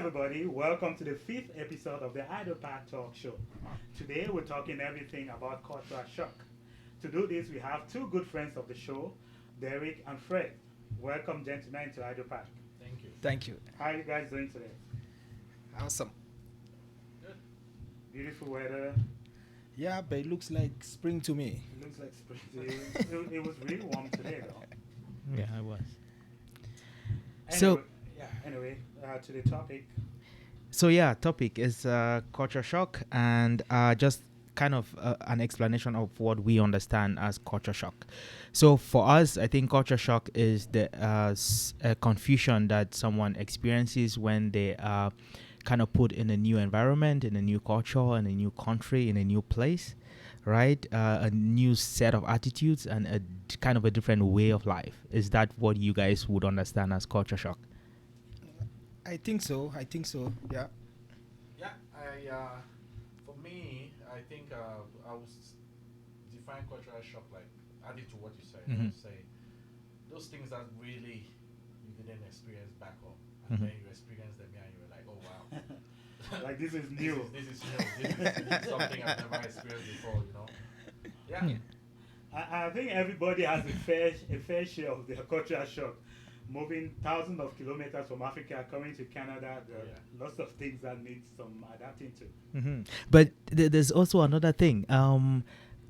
everybody. Welcome to the fifth episode of the Idle Park Talk Show. Today, we're talking everything about cultural shock. To do this, we have two good friends of the show, Derek and Fred. Welcome, gentlemen, to Idle Park. Thank you. Thank you. How are you guys doing today? Awesome. Good. Beautiful weather. Yeah, but it looks like spring to me. It looks like spring. It was really warm today, though. Yeah, I was. Anyway, to the topic. So yeah, topic is culture shock and just kind of an explanation of what we understand as culture shock. So for us, I think culture shock is the confusion that someone experiences when they are kind of put in a new environment, in a new culture, in a new country, in a new place, right? A new set of attitudes and kind of a different way of life. Is that what you guys would understand as culture shock? I think so. Yeah. Yeah, for me, I think I would define cultural shock like adding to what you said. I would say those things that really you didn't experience back home, and then you experience them here, and you were like, oh wow, Like this is new. This is new. This is something I've never experienced before. Yeah. I think everybody has a fair share of their cultural shock. Moving thousands of kilometers from Africa, coming to Canada, there are lots of things that need some adapting to. But there's also another thing.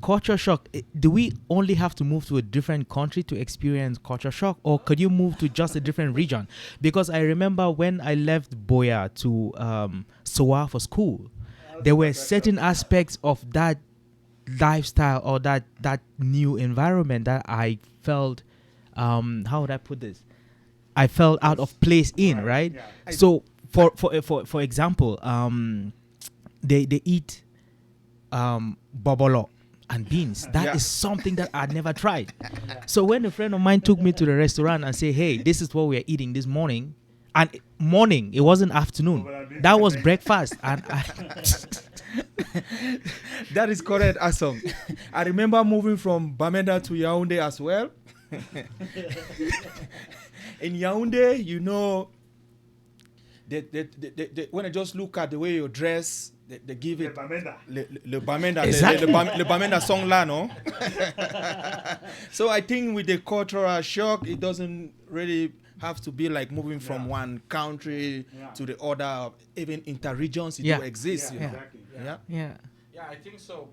Culture shock. Do we only have to move to a different country to experience culture shock, or could you move to just a different region? Because I remember when I left Boya to Soa for school, there were certain aspects of that lifestyle or that new environment that I felt. How would I put this? I felt out of place in, right? Yeah. So for example, they eat bobolo and beans. That is something that I'd never tried. So when a friend of mine took me to the restaurant and said, "Hey, this is what we're eating this morning," and morning, it wasn't afternoon. That was breakfast, and That is correct, Awesome. I remember moving from Bamenda to Yaoundé as well. In Yaoundé, they when I just look at the way you dress, they give it le Bamenda, Exactly. le Bamenda song la, no? So I think with the cultural shock, it doesn't really have to be like moving from one country to the other. Even inter-regions, it do exist. Exactly. yeah. Yeah, I think so.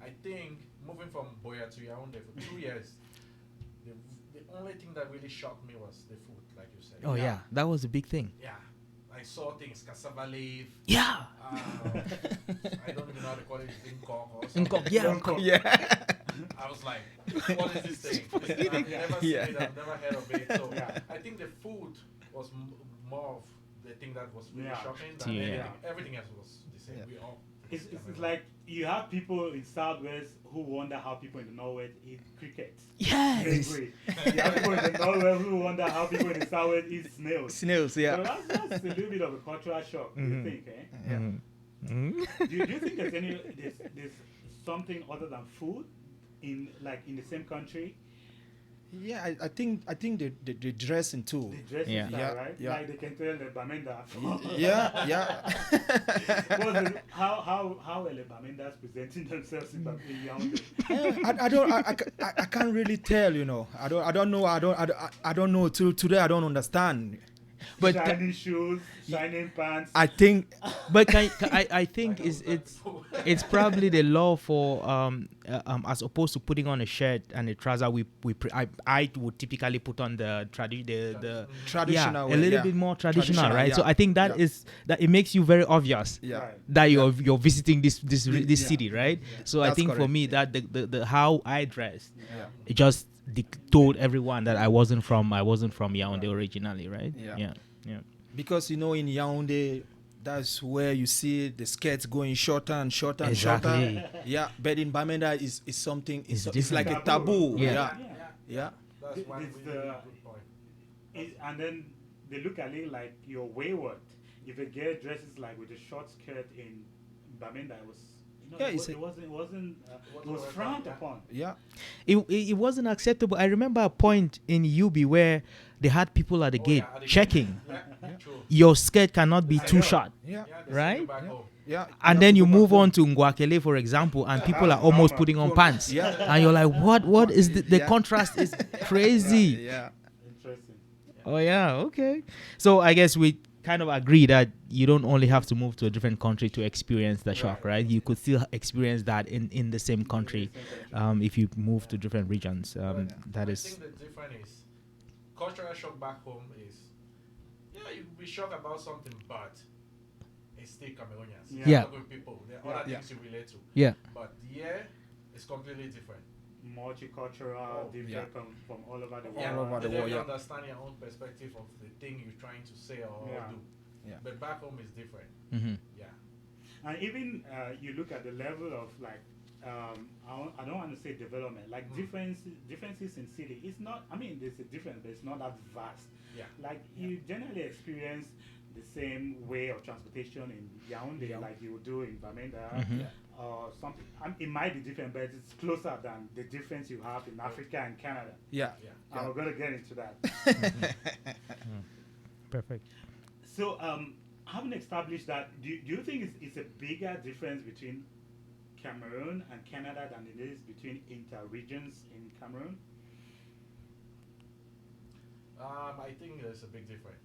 I think moving from Boya to Yaoundé for 2 years, the only thing that really shocked me was the food, like you said. Oh yeah, that was a big thing. Yeah. I saw things, cassava leaf. Yeah. I don't even know how to call it, nkok or something. Yeah. I was like, what is this thing? I've never seen it, I've never heard of it. So I think the food was more of the thing that was really shocking than everything else was the same. We all It's like you have people in Southwest who wonder how people in the Northwest eat cricket. Yes. You have people in the Northwest who wonder how people in the Southwest eat snails. Snails, yeah. So that's a little bit of a cultural shock, do you think, eh? Yeah. Do you think there's something other than food in the same country? Yeah, I think the dressing too. The dressing style, right? Yeah. Like they can tell the Bamenda. Yeah. How are the Bamendas presenting themselves in Yaoundé? I can't really tell, I don't know. I don't know till today. I don't understand. But Shining shoes, shining pants. I think, but I think it's probably the law for as opposed to putting on a shirt and a trouser, I would typically put on the traditional way, a little bit more traditional, right? Yeah. So I think that is that it makes you very obvious that you're visiting this city, right? Yeah. So That's I think correct. for me that the how I dressed, it just told everyone that I wasn't from Yaoundé originally, right? Yeah. Because in Yaoundé, that's where you see the skirts going shorter and shorter and Exactly. shorter. Yeah, but in Bamenda is something. It's like different. a taboo. Yeah. That's one really good point. And then they look at it like you're wayward. If a girl dresses like with a short skirt in Bamenda, it was No, Yeah, it, it's wa- a- it was frowned upon. Yeah. It wasn't acceptable. I remember a point in UB where they had people at the Oh, gate yeah, at the checking. gate. Yeah, true. Your skirt cannot be I too know. short. Yeah. Yeah, they Right? send you back Yeah. home. Yeah. And have then to you go back move home. on to Nguakele, for example, and people are That's almost normal. putting on pants. Yeah. And you're like, what is the Yeah. contrast is crazy. Yeah. Interesting. Oh yeah, okay. So I guess we kind of agree that you don't only have to move to a different country to experience the shock, right? You could still experience that in the same country, if you move to different regions. That I is, think the difference is cultural shock back home is you be shocked about something, but it's still Cameroonians. Yeah. Yeah. Good people. There are other Yeah. things you relate to. yeah, But it's completely different. Multicultural, different Yeah. from all over the world. Yeah, over the they world, don't yeah. understand your own perspective of the thing you're trying to say or Yeah. do. Yeah. But back home is different. hmm Yeah. And even you look at the level of like, I don't want to say development, like differences in city. It's not, I mean, there's a difference, but it's not that vast. Yeah. Like you generally experience the same way of transportation in Yaoundé, Yeah. like you would do in Bamenda, Mhm. or something. It might be different, but it's closer than the difference you have in Africa and Canada. Yeah. Yeah. And we're going to get into that. perfect. So, having established that, do you think it's a bigger difference between Cameroon and Canada than it is between inter-regions in Cameroon? I think there's a big difference.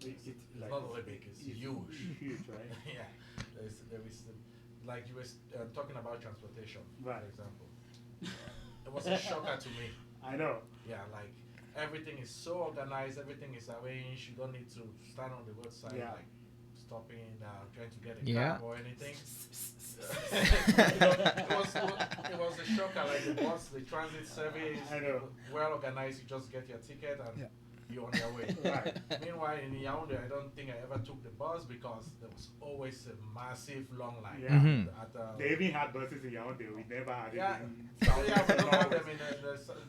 It's It's not only big, it's huge. Huge, right? Yeah. There is like you were talking about transportation, Right. for example. It was a shocker to me. I know. Yeah, like everything is so organized, everything is arranged. You don't need to stand on the roadside Yeah. like stopping, trying to get a Yeah. cab or anything. it was a shocker. Like the transit service, I know. well organized. You just get your ticket and Yeah. you're on your way. Right. Meanwhile, in Yaoundé, I don't think I ever took the bus because there was always a massive long line. Yeah. Mhm. They even had buses in Yaoundé. We never had Yeah, it in so South yeah, we don't have North. them in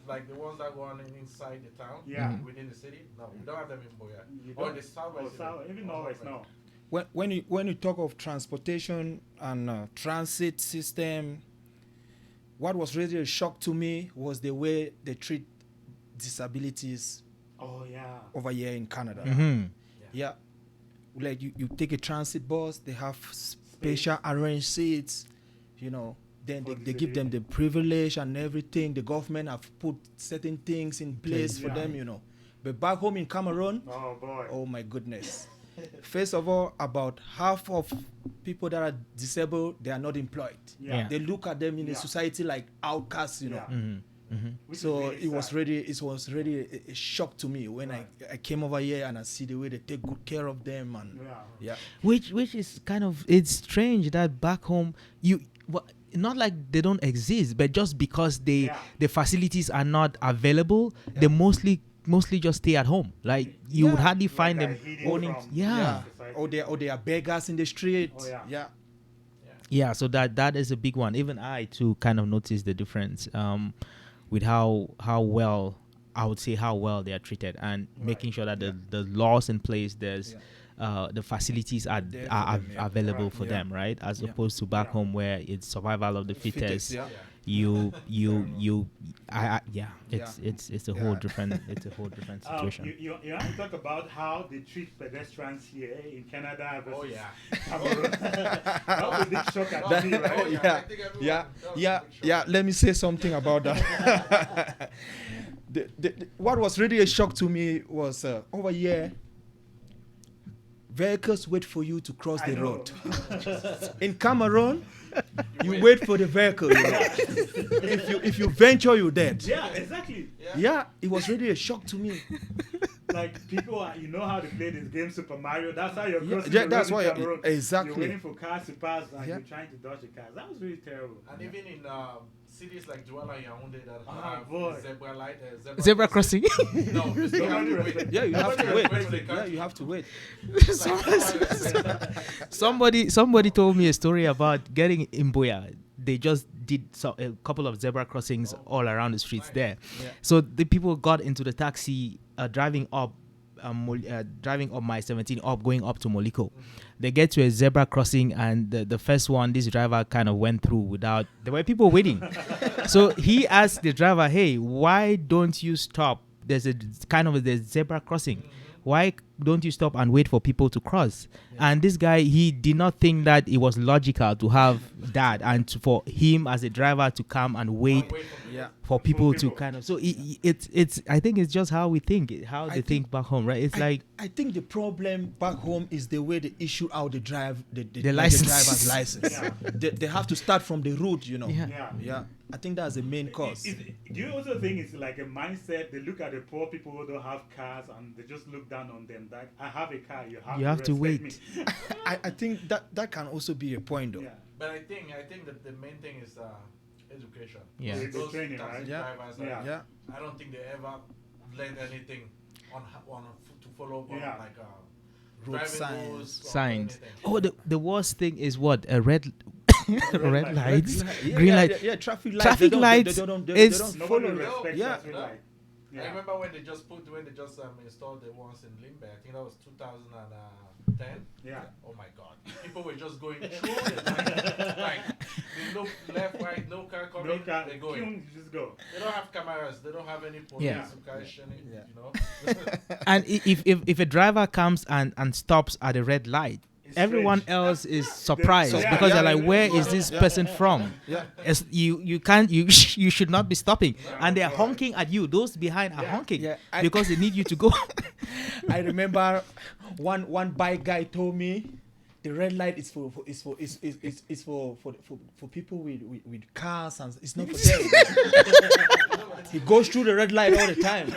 like the ones that go on inside the town. Yeah. Within the city. No, we don't have them in Boya. You Or don't- the southwest. even Northwest, no. When you talk of transportation and transit system, what was really a shock to me was the way they treat disabilities Oh, yeah. over here in Canada. Mhm. Yeah. Like you take a transit bus, they have special arranged seats, then For they give them the privilege and everything. The government have put certain things in place for Yeah. them. But back home in Cameroon, Oh, boy. oh my goodness. First of all, about half of people that are disabled, they are not employed. Yeah. They look at them in Yeah. a society like outcasts, Yeah. Mhm. Mhm. Which is So really it was sad. really a shock to me when Right. I came over here and I see the way they take good care of them and Yeah. Which is kind of, it's strange that back home not like they don't exist, but just because the facilities are not available, they mostly just stay at home. Like you would Yeah. hardly Like find they're them hidden owning. from Yeah. society. Or they are beggars in the street. Oh, yeah. Yeah. Yeah, so that is a big one. Even I too kind of noticed the difference with how well, I would say, how well they are treated, and making sure that the laws in place, there's the facilities are There for are them, yeah. available Right. for Yeah. them, right? As Yeah. opposed to back Yeah. home where it's survival of the fittest. Yeah. Yeah, it's a whole Yeah. different situation. You have to talk about how they treat pedestrians here in Canada versus Oh yeah. Cameroon. That was a big shock at me, Oh, right? yeah. I think everyone- that was a big shock. Let me say something about that. What was really a shock to me was over here, vehicles wait for you to cross I the know. road. In Cameroon, you wait for the vehicle. If you venture, you're dead. Yeah, exactly. Yeah, it was really a shock to me. Like people are, how to play this game, Super Mario. That's how you're Yeah, crossing yeah, the that's road why in I- Cameroon. exactly. You're waiting for cars to pass and Yeah. you're trying to dodge the cars. That was really terrible. And even in cities like Douala and Yaoundé that Ah, have boy. zebra light, Zebra crossing. No, you still have to wait. Yeah, you have to Nobody wait. respects the Yeah, country. you have to wait. Somebody told me a story about getting in Boya. They just did a couple of zebra crossings all around the streets there. Yeah. So the people got into the taxi driving up driving up my 17 up going up to Moliko. They get to a zebra crossing, and the first one, this driver kind of went through without. There were people waiting, so he asked the driver, "Hey, why don't you stop? There's a the zebra crossing. Why don't you stop and wait for people to cross?" And this guy, he did not think that it was logical to have that, and for him as a driver to come and wait for people to kind of. So it's I think it's just how we think, how they think back home, right? It's I think the problem back home is the way they issue out the license. the driver's license. They have to start from the root, you know. Yeah. I think that's the main cause. Do you also think it's like a mindset? They look at the poor people who don't have cars and they just look down on them. Like, I have a car, you have to wait. me. I think that can also be a point, though. Yeah. But I think that the main thing is education. Yeah. Those Training, taxi right? drivers, Yeah. I don't think they ever learned anything to follow on like Road driving signs. rules or Signs. anything. Oh, the worst thing is what? A red light. lights, Yeah, green yeah, light. yeah, traffic lights. Traffic lights They don't is- Nobody follow. respects Yeah. traffic No. light. I Yeah. remember when they just installed the ones in Limbe. I think that was 2010. Yeah. Oh my God! People were just going through the line. Like they look left, right, no car coming. No car, They're going. you just go. They don't have cameras. They don't have any police Yeah. who question it. Yeah. You know. And if a driver comes and stops at a red light, It's everyone strange. else is surprised Yeah, because yeah, they're like, yeah, where yeah, is this person from? Yeah. You can't you you should not be stopping, and they're right. honking at you. Those behind are Yeah. honking Yeah, because they need you to go. I remember one bike guy told me the red light is for people with cars, and it's not for them. He goes through the red light all the time.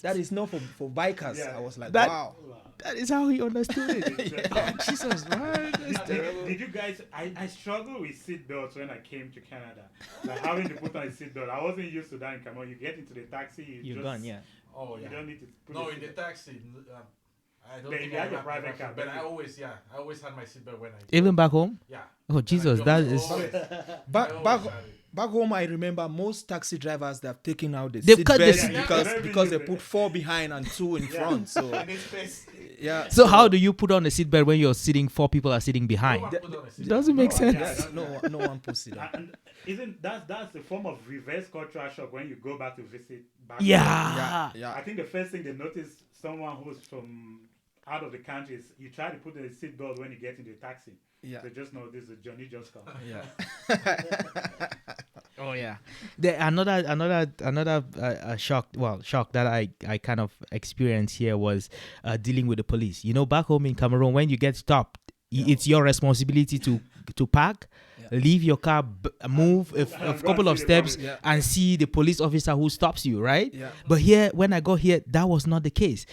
That is not for bikers. Yeah. I was like, That- wow. That is how he understood it. Jesus, man. Did you guys? I struggle with seatbelts when I came to Canada. Like having to put on a seatbelt. I wasn't used to that in Cameroon. You get into the taxi, You're just, gone, yeah. Oh You yeah. don't need to put No, a in the seatbelt. taxi. I don't Then think you I had your had private my car, but but I always had my seatbelt when I Even back home? yeah. Oh, Jesus, I that always- is. always- Back I back always had it. back home, I remember most taxi drivers they have taken out the They've seat cut the belts seat- Yeah, because they yeah. put 4 behind and 2 in front. So In this space, yeah. So how do you put on a seatbelt when you're sitting, 4 people are sitting no behind? one put on a seatbelt. Doesn't make No, sense. yeah. No one puts it on. And isn't that's a form of reverse cultural shock when you go back to visit back Yeah. Yeah. I think the first thing they notice someone who's from out of the country is you try to put a seatbelt when you get into a taxi. Yeah. They just know this is Johnny just come. Yeah. Oh yeah. Another shock that I kind of experienced here was dealing with the police. You know, back home in Cameroon, when you get stopped, it's your responsibility to park, leave your car, move a couple of see the steps, police. Yeah. and see the police officer who stops you, right? Yeah. But here, when I got here, that was not the case.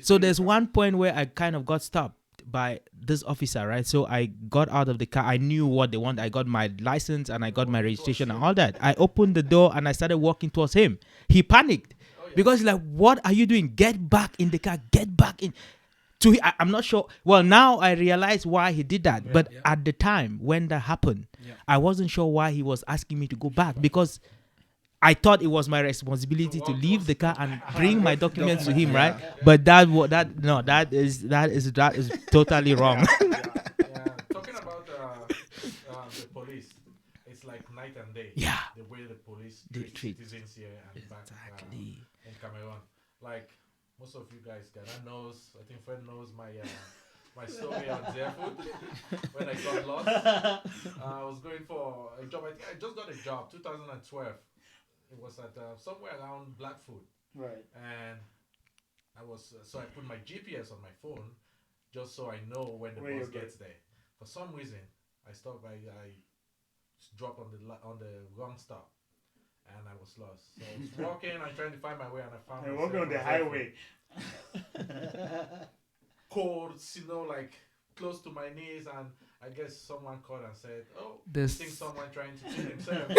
So there's one point where I kind of got stopped by this officer, right? So I got out of the car. I knew what they want. I got my license and I got my registration and all that. I opened the door and I started walking towards him. He panicked because he's like, "What are you doing? Get back in the car. Get back in." I'm not sure. Well, now I realize why he did that. But at the time when that happened, I wasn't sure why he was asking me to go back because I thought it was my responsibility to leave the car and bring my documents to him, right? But that is totally wrong. Yeah. Talking about the police, it's like night and day. Yeah. The way the police They treat treat- citizens here and back Exactly. in Cameroon. Like most of you guys, Ghana knows. I think Fred knows my my story on Zarefoot when I got lost. I was going for a job. I think I just got a job, 2012. It was at somewhere around Blackfoot. Right. And I was so I put my GPS on my phone just so I know when the Where bus you're gets there. For some reason, I stopped. I dropped on the wrong stop, and I was lost. So I was walking and trying to find my way, and I found And myself walking on the Zarefoot. highway. Cold, like close to my knees, and I guess someone called and said, "Oh, I This- think someone trying to kill himself." And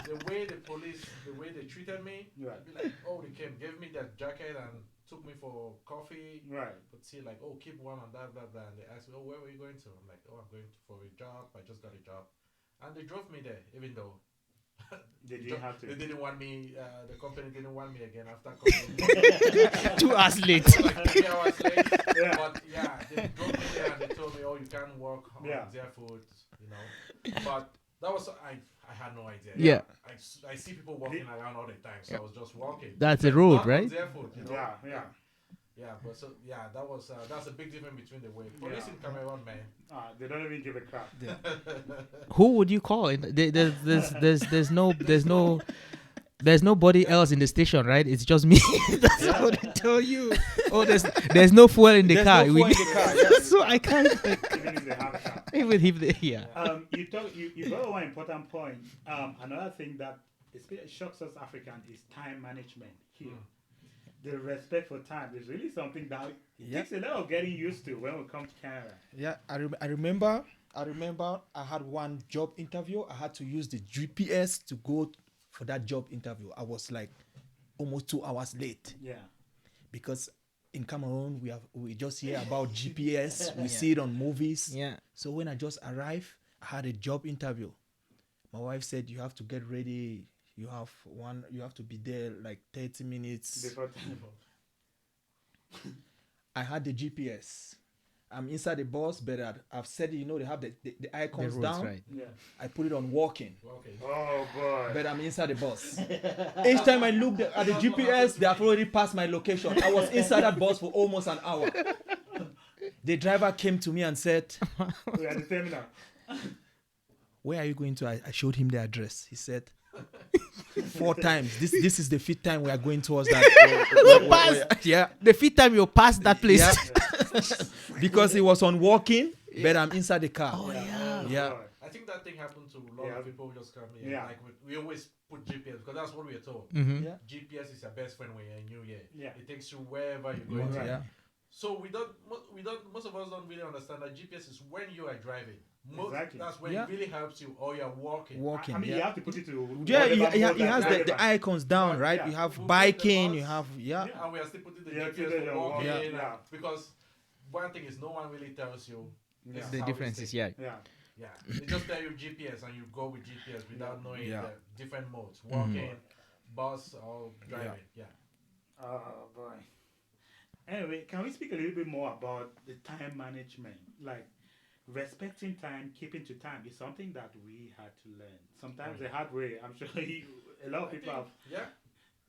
the way they treated me, Right. I'd be like, "Oh, they gave me that jacket and took me for coffee." Right. But see, like, "Oh, keep one on that, blah blah." And they asked me, "Oh, where were you going to?" I'm like, "Oh, I'm going for a job. I just got a job," and they drove me there, even though Did you have to? They didn't want me. The company didn't want me again after coming. 2 hours late. It was like 3 hours late. Yeah. But yeah, they drove me there and they told me, "Oh, you can't work on Yeah. their food," you know. But that was I had no idea. Yeah. I see people walking around all the time, so I was just walking. That's the Not road, on right? their food, you know? Yeah. Yeah, but so yeah, that's a big difference between the way police Yeah. in Cameroon, man. They don't even give a crap. Who would you call? There's nobody else in the station, right? It's just me. That's what they tell you. Oh, there's no fuel in the There's car. no fuel in the car, yeah. So I can't. Even if they have a car. Even if they, yeah. You brought one important point. Another thing that especially shocks us African is time management here. The respect for time is really something that it takes a lot of getting used to when we come to Canada. Yeah, I remember I had one job interview. I had to use the GPS to go for that job interview. I was like almost 2 hours late. Yeah. Because in Cameroon we just hear about GPS. We see it on movies. Yeah. So when I just arrived, I had a job interview. My wife said you have to get ready. You have to be there like 30 minutes. Before time. I had the GPS. I'm inside the bus, but I've said, they have the icons The roads, down. right. Yeah. I put it on walking, Okay. Oh boy. but I'm inside the bus. Each time I look at the GPS, they have already passed my location. I was inside that bus for almost an hour. The driver came to me and said, We are the terminal. "Where are you going to?" I showed him the address. He said, 4 times. This is the 5th time we are going towards that. Yeah. The 5th time you pass that place. Yeah. Because he was on walking, but I'm inside the car. Oh, yeah. Yeah. Boy. I think that thing happened to a lot Yeah. of people who just come here. Yeah. Like we always put GPS because that's what we are told. Mm-hmm. Yeah. GPS is your best friend when you're in New Year. Yeah. It takes you wherever you're going. Right. to. Yeah. So most of us don't really understand that GPS is when you are driving. Exactly. That's when Yeah. it really helps you, or you're walking. Walking. I mean, yeah. you have to put it to. Yeah, whatever he mode has that's the relevant. icons down, right? Yeah. You have We'll biking, put the you bus. have, yeah. And we are still putting the Yeah, GPS put it for on walking. walking, yeah. Because one thing is, no one really tells you Yeah. this The how difference this is, thing- yeah. Yeah. Yeah, they just tell you GPS and you go with GPS without knowing Yeah. the different modes: walking, bus, or driving. Yeah. Oh boy. Anyway, can we speak a little bit more about the time management? Like respecting time, keeping to time is something that we had to learn. Sometimes the hard way. I'm sure a lot of people have Yeah.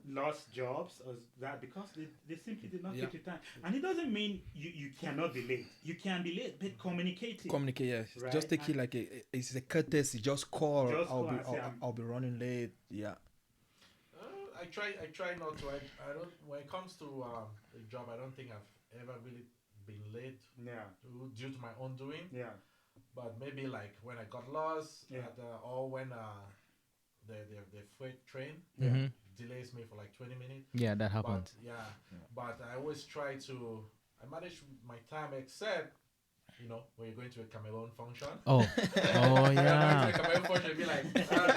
lost jobs or that because they simply did not Yeah. keep to time. And it doesn't mean you cannot be late. You can be late, but communicating. Communicate, yeah. Right. Just take it like it's a courtesy. Just call. Just call and say, I'll be running late. Yeah. I try not to. I don't. When it comes to a job, I don't think I've ever really been late Yeah. due to my own doing. Yeah. But maybe like when I got lost, Yeah. or when the freight train Mm-hmm. delays me for like 20 minutes. Yeah, that happens. But, but I always try to. I manage my time, except when you're going to a Cameroon function. Oh, oh Going to a yeah. Cameroon function, it'd be like it's 9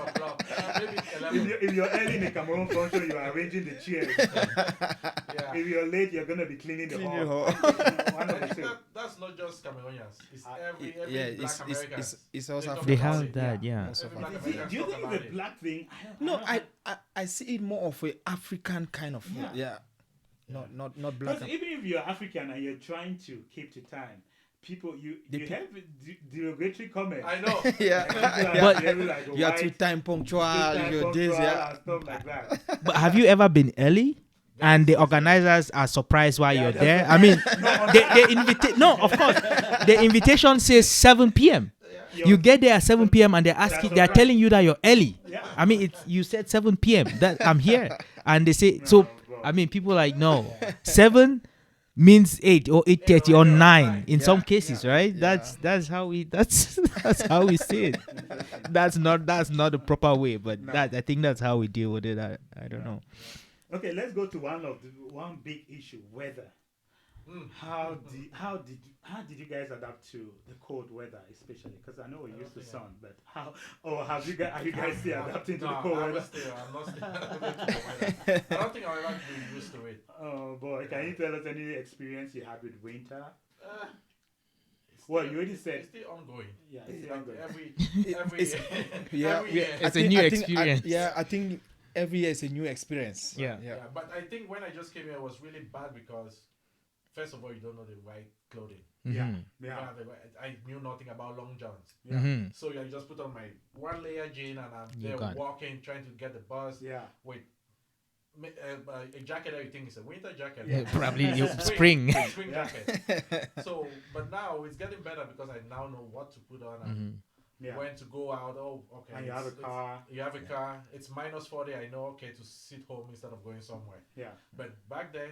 o'clock, maybe 11. If you're early in a Cameroon function, you are arranging the chairs. Yeah. If you're late, you're gonna be cleaning the Clean hall. your hall. One I of the think two. that's not just Cameroonians. It's every Yeah, Black it's Americans. South They talk Africa. They about have it. that, yeah. Most of Every Black them. Do Americans you talk think about it's a it. black thing? No, don't know. I see it more of a African kind of Yeah. yeah. Not black. Because even if you're African and you're trying to keep to time, people you have derogatory comments. I know. Yeah. But You are too time punctual. Your days, yeah. and stuff like that. But have you ever been early? And the organizers are surprised why Yeah, you're that's there. right. I mean, no, of course, the invitation says 7 p.m. You get there at 7 p.m. and they're asking, they're telling you that you're early. Yeah. I mean, you said 7 p.m. That I'm here, and they say so. bro. I mean, people are like no, 7 means 8 or 8:30 or 9 in some cases, right? That's how we that's how we see it. That's not the proper way, but No. that I think that's how we deal with it. I don't know. Okay, let's go to one big issue: weather. How did you guys adapt to the cold weather, especially? Because I know we're used to sun, but are you guys still adapting to the cold weather? I'm not still. I don't think I'll ever be used to it. Oh boy, can you tell us any experience you had with winter? Well, you already said. It's still ongoing. Yeah, It's it's like ongoing. every It's- yeah, every yeah, year. It's a new I think- experience. I think every year is a new experience. Yeah. yeah. Yeah, but I think when I just came here, it was really bad because, first of all, you don't know the right clothing. Yeah, Mhm. You yeah, don't have the I knew nothing about long johns. yeah, Mhm. So I just put on my one layer jean and I'm You there got it. walking, trying to get the bus yeah. with a jacket that you think is a winter jacket. Yeah, probably It's you a spring. spring Yeah. jacket. So, but now it's getting better because I now know what to put on and Mhm. Yeah. when to go out. Oh, okay. And you have a car. You have a car. It's -40. I know, okay, to sit home instead of going somewhere. Yeah. But back then,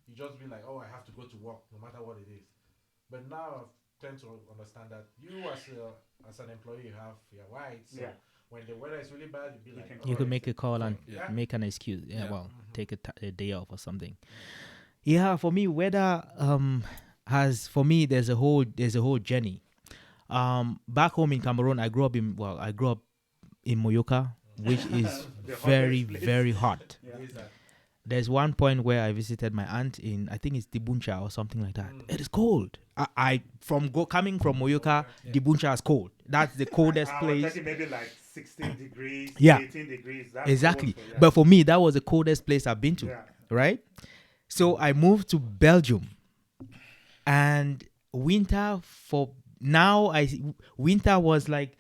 you just be like, oh, I have to go to work no matter what it is. But now I've tend to understand that you as an employee, you have your rights. So Yeah. when the weather is really bad, you'd be like, can You "Oh, could it's make a call and Yeah. make an excuse. Yeah, Yeah. well, Mhm. take a day off or something. Yeah, for me, weather has for me there's a whole journey. Back home in Cameroon, I grew up in Moyoka, which is The very hottest place. very hot. Yeah. Is that There's one point where I visited my aunt in I think it's Dibuncha or something like that. Mm. It is cold. I coming from Moyoka, Dibuncha is cold. That's the coldest We're place. talking maybe like 16 degrees, Yeah. 18 degrees. That's Exactly. cold for- yeah. But for me, that was the coldest place I've been to. yeah. Right? So I moved to Belgium, and winter winter was like,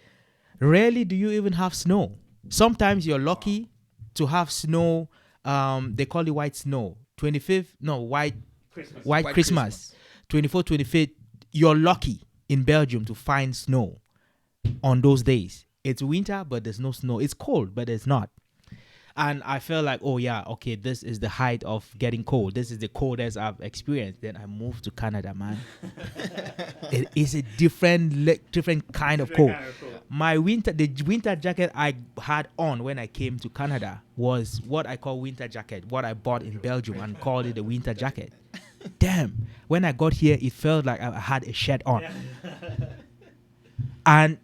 rarely do you even have snow. Sometimes you're lucky to have snow. They call it white snow. 25th, no, white Christmas. White Christmas. 24th, 25th. You're lucky in Belgium to find snow on those days. It's winter, but there's no snow. It's cold, but it's not. And I felt like, oh yeah, okay, this is the height of getting cold. This is the coldest I've experienced. Then I moved to Canada, man. It is a different kind of cold. Kind of cold. The winter jacket I had on when I came to Canada was what I call winter jacket, what I bought in Belgium and called it a winter jacket. Damn, when I got here, it felt like I had a shirt on. Yeah. And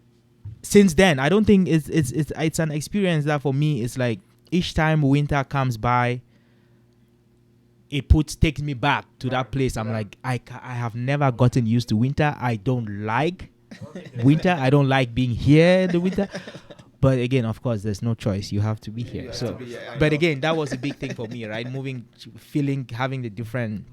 since then, I don't think it's an experience that for me it's like each time winter comes by, it takes me back to that place. I'm like, I have never gotten used to winter. I don't like winter. I don't like being here in the winter. But again, of course, there's no choice. You have to be here. So, but again, that was a big thing for me, right? Having the different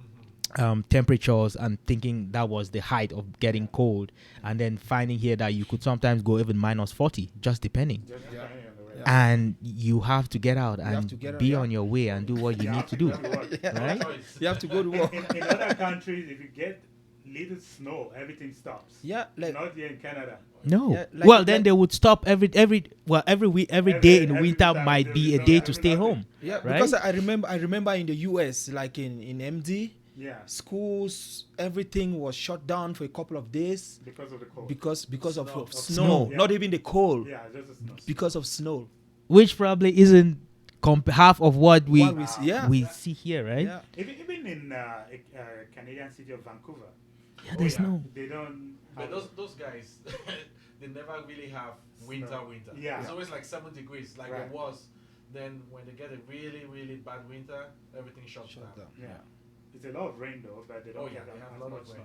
temperatures and thinking that was the height of getting cold, and then finding here that you could sometimes go even -40, just depending. Just Yeah. depending on the weather. And you have to get out have and to get out, be yeah. on your way and do what you You need have to go do, to work. right? choice. You have to go to work. In other countries, if you get little snow, everything stops. Yeah, like Not here in Canada. No. Yeah, Well, then they would stop every week, every day in every winter time might there be is a no- day there to is stay nothing. home. yeah, Right? because I remember in the US, like in MD, Yeah. schools, everything was shut down for a couple of days Because of the cold. because Snow. of Of snow. snow. Yeah. Not even the cold, Yeah, just the snow. because of snow. Which probably isn't half of what we What we see- yeah. we see here, right? Yeah. Even in Canadian city of Vancouver, Yeah, there's yeah. no. they don't. But those guys, they never really have winter. Yeah. It's always like 7 degrees, like Right. it was. Then when they get a really, really bad winter, everything shuts down. Yeah. It's a lot of rain though, but they don't Oh, yeah, have they have as a lot much of snow.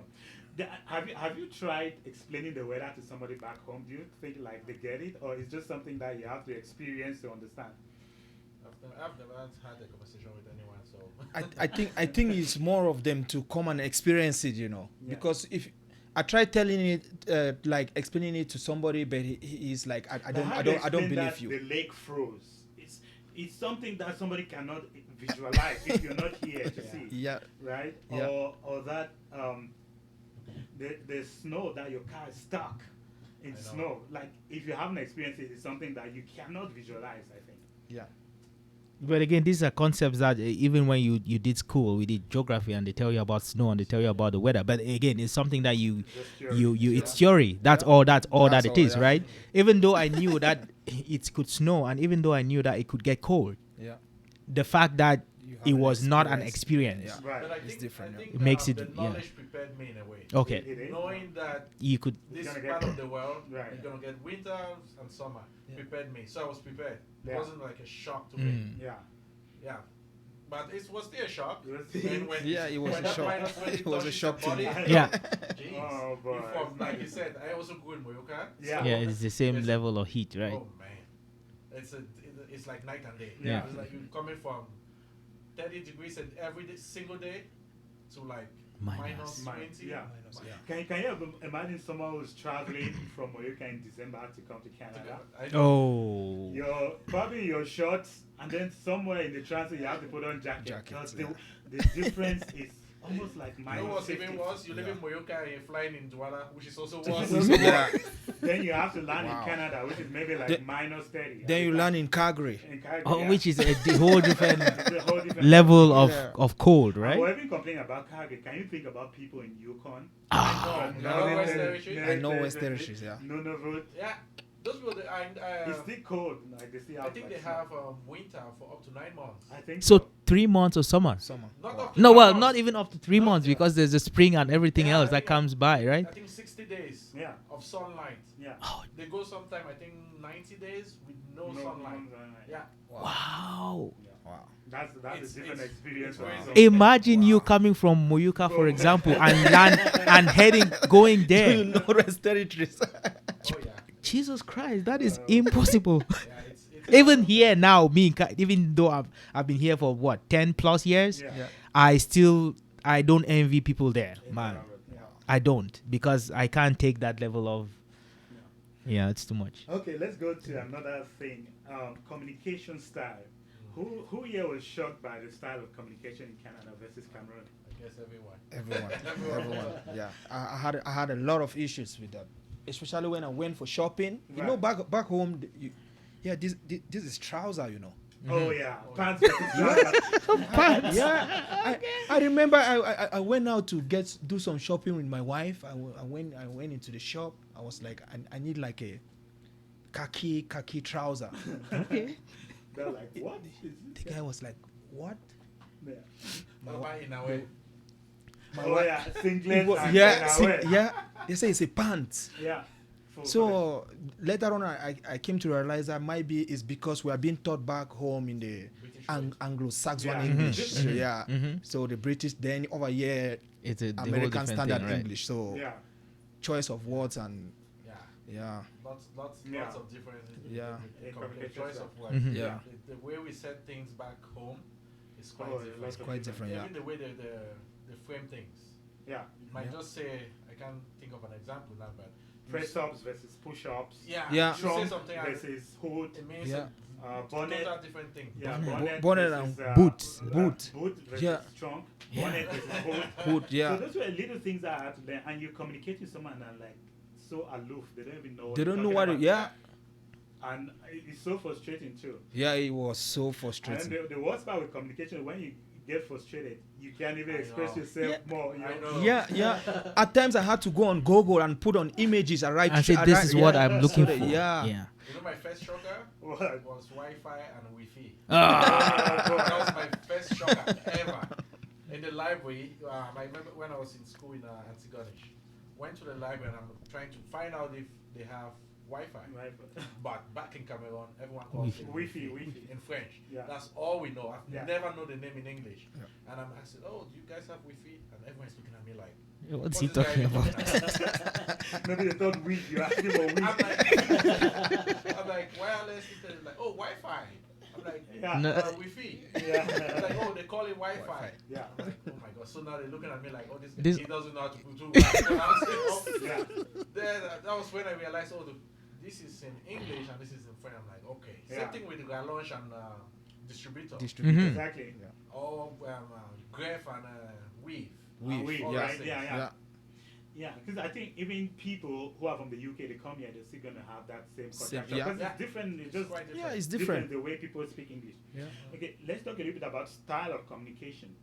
rain. Have you tried explaining the weather to somebody back home? Do you think like they get it, or it's just something that you have to experience to understand? I've never had a conversation with anyone, so. I think it's more of them to come and experience it, Yeah. because if I try telling it, like explaining it to somebody, but he's like, I But don't how do you explain believe that you. The lake froze. It's something that somebody cannot visualize if you're not here to Yeah. see, Yeah, right? Yeah. Or that the snow that your car is stuck in I know. snow. Like if you haven't experienced it, it's something that you cannot visualize. I think. yeah. But again, these are concepts that even when you did school, we did geography, and they tell you about snow and they tell you about the weather. But again, it's something that Just theory. it's theory. That's all. That's all That's that it all, is, yeah. right? Even though I knew that it could snow, and even though I knew that it could get cold, Yeah. the fact that You it have was an not an experience. experience, Yeah. Right. But I It's think, different, I yeah. think It makes the it- yeah. knowledge prepared me in a way. okay, It is. Knowing that you could. this You're gonna part get- of the world, Right. you're gonna get winter and summer. Yeah. Prepared me, so I was prepared. It Yeah. wasn't like a shock to me. Mm. Yeah. Yeah, but it was still a shock. It was- When Yeah, it was when a that shock. minus 20 It was a touches shock your to me. body, Yeah. Jeez. Oh, boy. From, like you said, I also go in Moyoka. Yeah. Yeah, it's the same it's- level of heat, right? Oh man, it's like night and day. Yeah. It's like you're coming from 30 degrees and every single day to like Minus. minus 20. Yeah. Minus, yeah. Can you imagine someone who's traveling from Moyoka in December to come to Canada? I know. Oh. You're probably your shorts, and then somewhere in the transit you have to put on jacket. Jackets, Because yeah. the difference is almost like You minus know what's 50. even worse? You live Yeah. in Moyoka and you're flying in Douala, which is also Which worse. is also Yeah. worse. Then you have to land Wow. in Canada, which is maybe like Then- minus 30. Then you land in Calgary. in Calgary, Oh, yeah. which is a whole different It's a whole different level Yeah. of cold, And right? we're even complaining about Calgary. Can you think about people in Yukon? I And know. now West they- Territory. they- I know they- West they- Territories, yeah. Nunavut. Yeah, those people. It's still cold. Like they still I have think like they snow. have winter for up to 9 months. I think So 3 months of summer. Summer. Not Wow. up to No, 9 well, months. not even up to 3 No, months yeah. because there's the spring and everything Yeah, else I that think- comes by, right? I think 60 days Yeah. of sunlight. Yeah. Oh, They go sometime, I think 90 days with no sunlight. Yeah. wow. Wow. That's It's- a different it's- experience. it's for crazy. us. Imagine you Wow. coming from Moyuka, for Oh. example, and land and going You there. know West Territories. Oh yeah. Jesus Christ, that is impossible. Yeah. It's Even here now, even though I've been here for what 10 plus years, Yeah. Yeah. I don't envy people there, man. Yeah. I don't because I can't take that level of. Yeah, it's too much. Okay, let's go to another thing. Communication style. Who here was shocked by the style of communication in Canada versus Cameroon? I guess everyone. Everyone. Yeah. I had a lot of issues with that, especially when I went for shopping. You know, Right. back home, this is trouser. You know. Oh yeah, Oh, pants versus trousers. Yeah. I remember I went out to do some shopping with my wife. I went into the shop. I was like, I need like a khaki trouser. Okay. They're like, what? Is The this? guy was like, what? Yeah. Baba in a way. Oh yeah, singlet. and Yeah, then yeah. They say it's a pants. Yeah. For So later on, I came to realize that maybe it's because we are being taught back home in the British way. Anglo-Saxon Yeah. English. Mhm. So, yeah. Mhm. So the British then over here It's a the whole American different Standard thing, right? English. So yeah. choice of words and Yeah. yeah, Lots Yeah. of different. Yeah. The Communication choice style. of words. Mhm. Yeah. The way we said things back home is quite Oh, different. lots it's quite different. Yeah. Even the way they frame things. Yeah. You might Yeah. just say, I can't think of an example now, but you Press s- ups versus push ups. Yeah. Yeah. You say Trunk something and versus hood. it means Yeah. Bonnet. total different thing. Yeah, Bonnet versus, and boot. Boot versus Yeah. trunk. Yeah. Bonnet versus hood. hood. Yeah. So those were little things that I had to learn, and you communicate with someone and like so aloof, they don't even know. What They you're don't know talking what. about. Yeah. And it's so frustrating too. Yeah. It was so And frustrating. the worst part with communication, when you get frustrated, you can't even I express know. yourself Yeah. more. You I know? know. Yeah. At times I had to go on Google and put on images and write. And say this is what I'm looking for. Yeah. Yeah. You know, my first shocker What? was Wi-Fi and Wi-Fi. Ah. That was my first shocker ever. In the library, I remember when I was in school in Antigonish, went to the library and I'm trying to find out if they have Wi-Fi. Right. But back in Cameroon, everyone calls it Wi-Fi, Wi-Fi Wi-Fi. in French. Yeah. That's all we know. I've Yeah. never known the name in English. Yeah. And I'm asking, oh, do you guys have Wi-Fi? And everyone's looking at me like, What's "What he is this guy talking about? looking at?" Maybe they thought weed. You're asking for weed. I'm like wireless. Internet. Like, oh, Wi-Fi. I'm like, Yeah. No. Wi-Fi. Yeah. I'm like, oh, they call it Wi-Fi. Yeah. I'm like, oh my god. So now they're looking at me like, oh, this guy, This- he doesn't know how to do Wi-Fi. Yeah. Then that was when I realized, oh, this is in English and this is in French. I'm like, okay. Yeah. Same thing with the launch and distributor. Distributor. Mhm. Exactly. Or graph and weave. Weave, All yeah. those things. Yeah. Yeah, because I think even people who are from the UK, they come here, they're still gonna have that same Same, concept. yeah. Because Yeah. it's different. It's It's just quite Yeah, it's different different. the way people speak English. Yeah. Okay, let's talk a little bit about style of communication.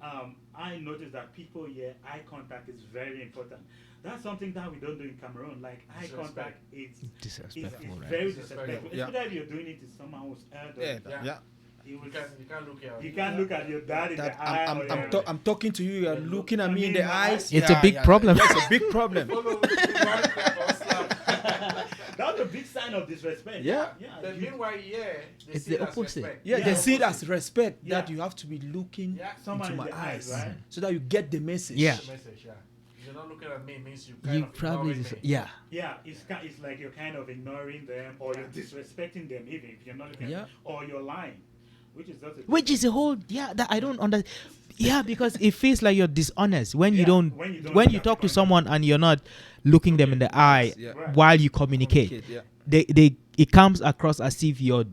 I noticed that people here, eye contact is very important. That's something that we don't do in Cameroon. Like eye Disrespect. contact is Disrespectful, it's right? very Disrespectful. disrespectful. Yeah. Especially if you're doing it to someone who's elder. Yeah. Yeah. Yeah. It You was, can't look here. you can't look at your dad in That the eye. or I'm talking to you. You're Yeah, looking at I me in mean, the eyes. It's a big problem. Yeah, it's a big problem. Follow me, one clap or slap. That's a big sign of disrespect. Yeah. Then meanwhile, yeah, they It's see the it as opposite. respect. Yeah, Yeah, they see it as opposite. respect that Yeah. you have to be looking Yeah, Someone into in my the eyes, eyes, right? so that you get the message. Yeah. the message, yeah. you're not looking at me means you kind You of probably ignoring just, me. yeah. Yeah, it's like you're kind of ignoring them, or you're disrespecting them, even if you're not looking Yeah. at them, or you're lying, which is just a Which is a whole, that I don't understand. Yeah, because it feels like you're dishonest when you don't, when you don't when look you at talk the to someone and you're not looking them in the eye Yeah. Right. while you communicate. Yeah. It comes across as if you're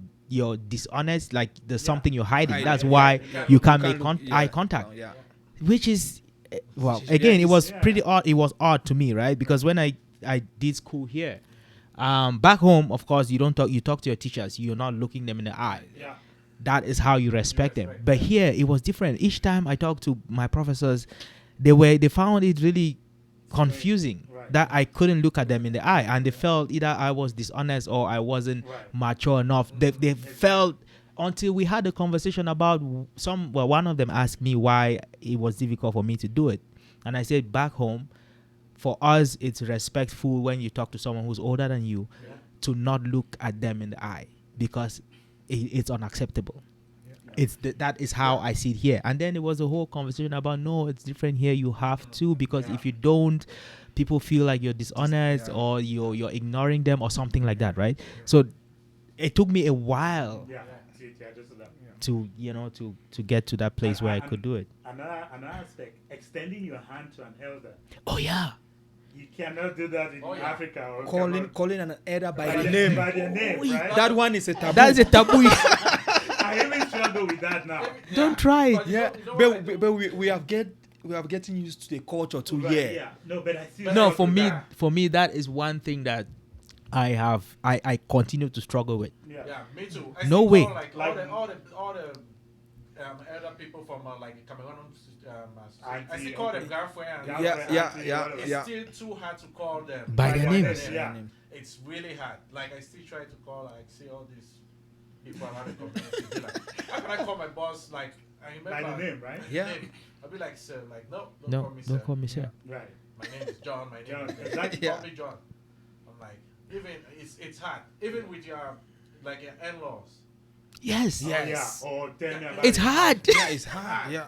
dishonest, like there's something you're hiding. Hiding, That's yeah, why yeah. you can't You make look- eye yeah, contact, no, yeah. which is well, Yeah, again, it it's- was yeah. pretty odd. It was odd to me, right? Because when I did school here, back home, of course, you don't talk. You talk to your teachers. You're not looking them in the eye. Yeah. That is how you respect them. respect But here it was different. Each time I talked to my professors, they found it really confusing Right. that I couldn't look at them in the eye, and they felt either I was dishonest or I wasn't Right. mature enough. They felt until we had a conversation about one of them asked me why it was difficult for me to do it, and I said back home, for us it's respectful when you talk to someone who's older than you Yeah. to not look at them in the eye because it's unacceptable. That is how I see it here. And then it was a whole conversation about no, it's different here. You have to, because if you don't, people feel like you're dishonest yeah. or you're ignoring them or something like that, right? So it took me a while Yeah. See, yeah, just that. to get to that place where I And- could do it. Another aspect, extending your hand to an elder. Oh yeah. You cannot do that in Oh, yeah. Africa. Or Calling an elder by by the their name. By their name, Oh, right? That one is a taboo. That is a taboo. I even struggle with that now. Don't try it. But you Yeah, know- you know what I do? but we have getting used to the culture too. Right, Yeah. No, but I see. No, for me that is one thing that I continue to struggle with. Yeah. Yeah, me too. I No still way. Call, like, all the elder people from like Cameroon. I still call them girlfriend. Yeah. It's still too hard to call them By their names. Yeah. It's really hard. Like I still try to call. Like see all these people around the community. Be like, how can I call my boss? Like I remember By the name, right? the Yeah. name. I'll be like, sir, like no, don't No, call me don't sir. call me sir. Right. My name is John. My name John, is exactly. Call me John. I'm like, even it's hard. Even with your like your in-laws. Yes. Oh, Yes. yeah. Or tell me about It's it. hard. Yeah, it's hard. Yeah.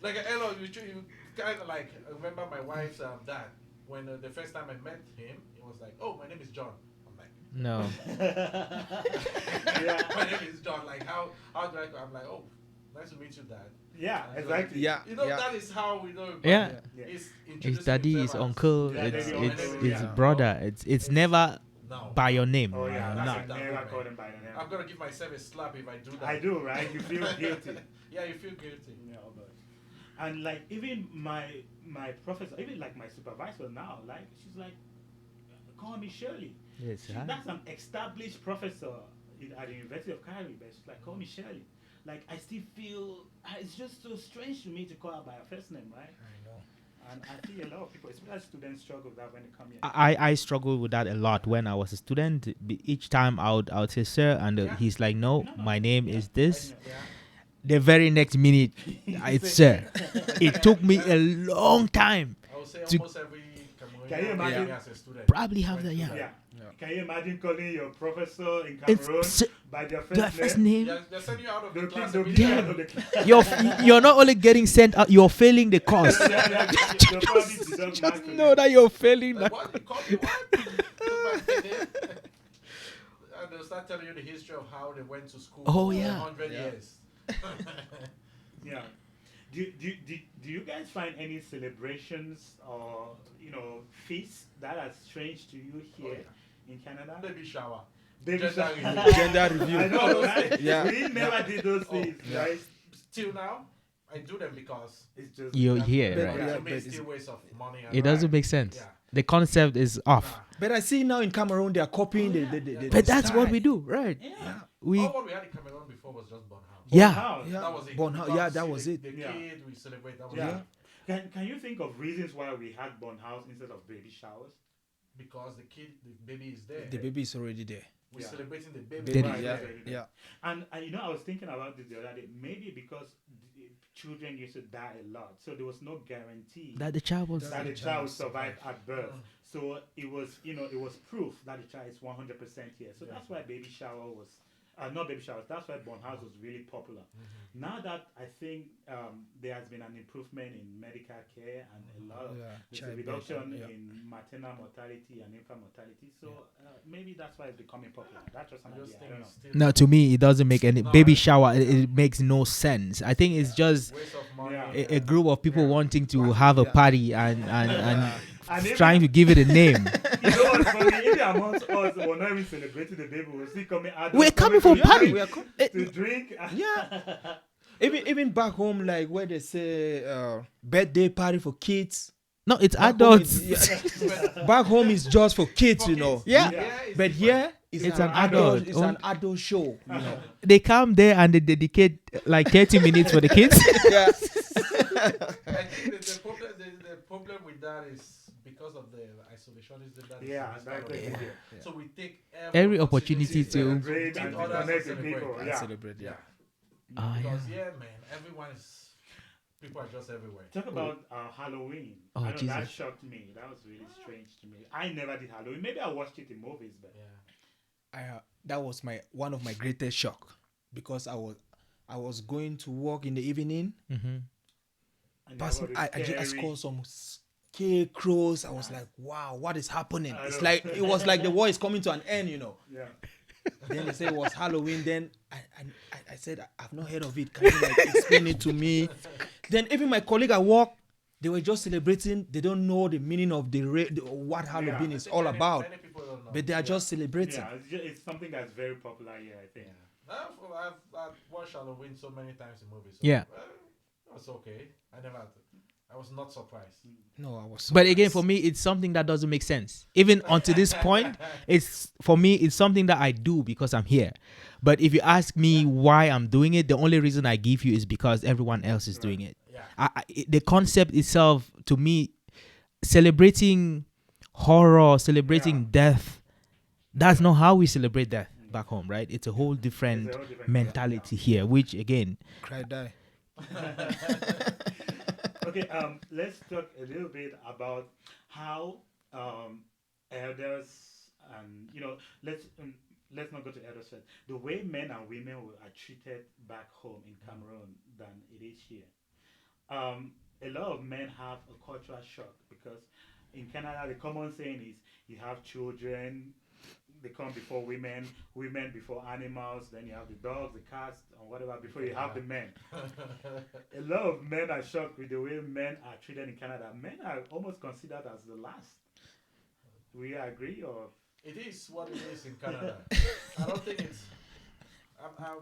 Like an in-law, you kind of like I remember my wife's dad when the first time I met him, he was like, "Oh, my name is John." I'm like, No. Yeah. "My name is John." Like how do I? I'm like, "Oh, nice to meet you, Dad." Yeah, exactly. Yeah. You know yeah. that is how we know. Yeah. Yeah. It's It's daddy, it's uncle, Yeah, it's daddy, it's uncle, it's yeah. brother. It's never No. by your name. Oh yeah, That's I a never double, call man. them by the name. I'm gonna give myself a slap if I do that. I do, right? You feel guilty. Yeah, you feel guilty. Yeah, but and like even my professor, even like my supervisor now, like she's like, call me Shirley. Yes, That's an established professor at the University of Cairo, but she's like, call me Shirley. Like I still feel it's just so strange to me to call her by her first name, right? I know. And I see a lot of people, especially students, struggle with that when they come here. I struggled with that a lot when I was a student. Each time I would say sir, and Yeah. he's like, no, my name is this. I know. Yeah. The very next minute, it's sir. It took me a long time. I would say To- almost every Cameroonian Can you imagine? as a student. Probably have went that, through yeah. Yeah. Can you imagine calling your professor in It's Cameroon sir. by their The first first name? name. They'll send you out of the They'll class kick immediately. you out of the class. You're not only getting sent out, you're failing the course. Yeah, they'll probably deduct marks Just from know you. that you're failing. Like, That. what? You call me what? And they'll start telling you the history of how they went to school Oh, for yeah. 100 Yeah. years. Yeah. Do you guys find any celebrations or feasts that are strange to you here in Canada? Baby shower. Baby Gender shower. review. Gender review. I know, right? Yeah. We never did those things, yeah. right? Till now, I do them because It's just You're that's- here, But- right? yeah, to me it's but still waste of money. And It doesn't Right. make sense. Yeah. The concept is off. But I see now in Cameroon they are copying the But that's what style. we do, right? Yeah. We All what we had in Cameroon before was just Bon House. Yeah. House. Yeah. That was it. Bon House, We yeah, got to that see was the, it. The Yeah. kid, we celebrate. That was Yeah. it. Can you think of reasons why we had Bon House instead of baby showers? Because the baby is there. The baby is already there. We're Yeah. celebrating the baby. Baby, right yeah, there. yeah. And I was thinking about this the other day. Maybe because the children used to die a lot, so there was no guarantee that the child was that the child would survive at birth. Mm. So it was proof that the child is 100% here. So that's why baby shower was Not baby showers. That's why Born House was really popular. Now that I think there has been an improvement in medical care and a lot of there's a reduction in maternal mortality and infant mortality. So maybe that's why it's becoming popular. That's just an idea. I don't know. No, to me, it doesn't make any baby shower. It makes no sense. I think it's just Waste of money. a group of people wanting to have a party and And trying to give it a name. You know what's funny? Even amongst us, we're not even celebrating the baby. We're still coming out. We're coming for party. To drink. Yeah. Even back home, like where they say birthday party for kids. No, it's Back adults. home is- back home is just for kids, you know. Yeah. But here It's an adult. It's an adult show. You know. They come there and they dedicate like 30 minutes for the kids. Yeah. I think the problem with that is because of the isolationism that is in this part of the world. So we take Every opportunity to Celebrate and meet others connect and with people. celebrate. Yeah. Celebrate. Yeah. Because man, everyone is people are just everywhere. Talk about Halloween. Oh, I know that Jesus. shocked me. That was really strange to me. I never did Halloween. Maybe I watched it in movies, but That was one of my greatest shock because I was going to work in the evening. and Passing, that was I scary. saw some scarecrows. I was like, wow, what is happening? I It's know. like it was like the war is coming to an end, you know. Yeah. Then they said it was Halloween. Then I said, I've not heard of it. Can you like explain it to me? Then even my colleague at work, they were just celebrating. They don't know the meaning of what Halloween Yeah. is all about. Many people don't know. But they are just celebrating. Yeah, it's something that's very popular here, I think. I've watched Halloween so many times in movies. So, Yeah. it was okay. I was not surprised. No, I was. But again, for me, it's something that doesn't make sense. Even unto this point, it's something that I do because I'm here. But if you ask me why I'm doing it, the only reason I give you is because everyone else is doing it. Yeah. The concept itself, to me, celebrating horror, celebrating death, that's not how we celebrate death back home, right? It's a whole different It's a whole different mentality here, which again, Cry die. Okay, let's talk a little bit about how elders and let's not go to elders first. The way men and women are treated back home in Cameroon than it is here. A lot of men have a cultural shock because in Canada the common saying is you have children, they come before women, women before animals, then you have the dogs, the cats, or whatever before you have the men. A lot of men are shocked with the way men are treated in Canada. Men are almost considered as the last. We agree, or It is what it is in Canada. I don't think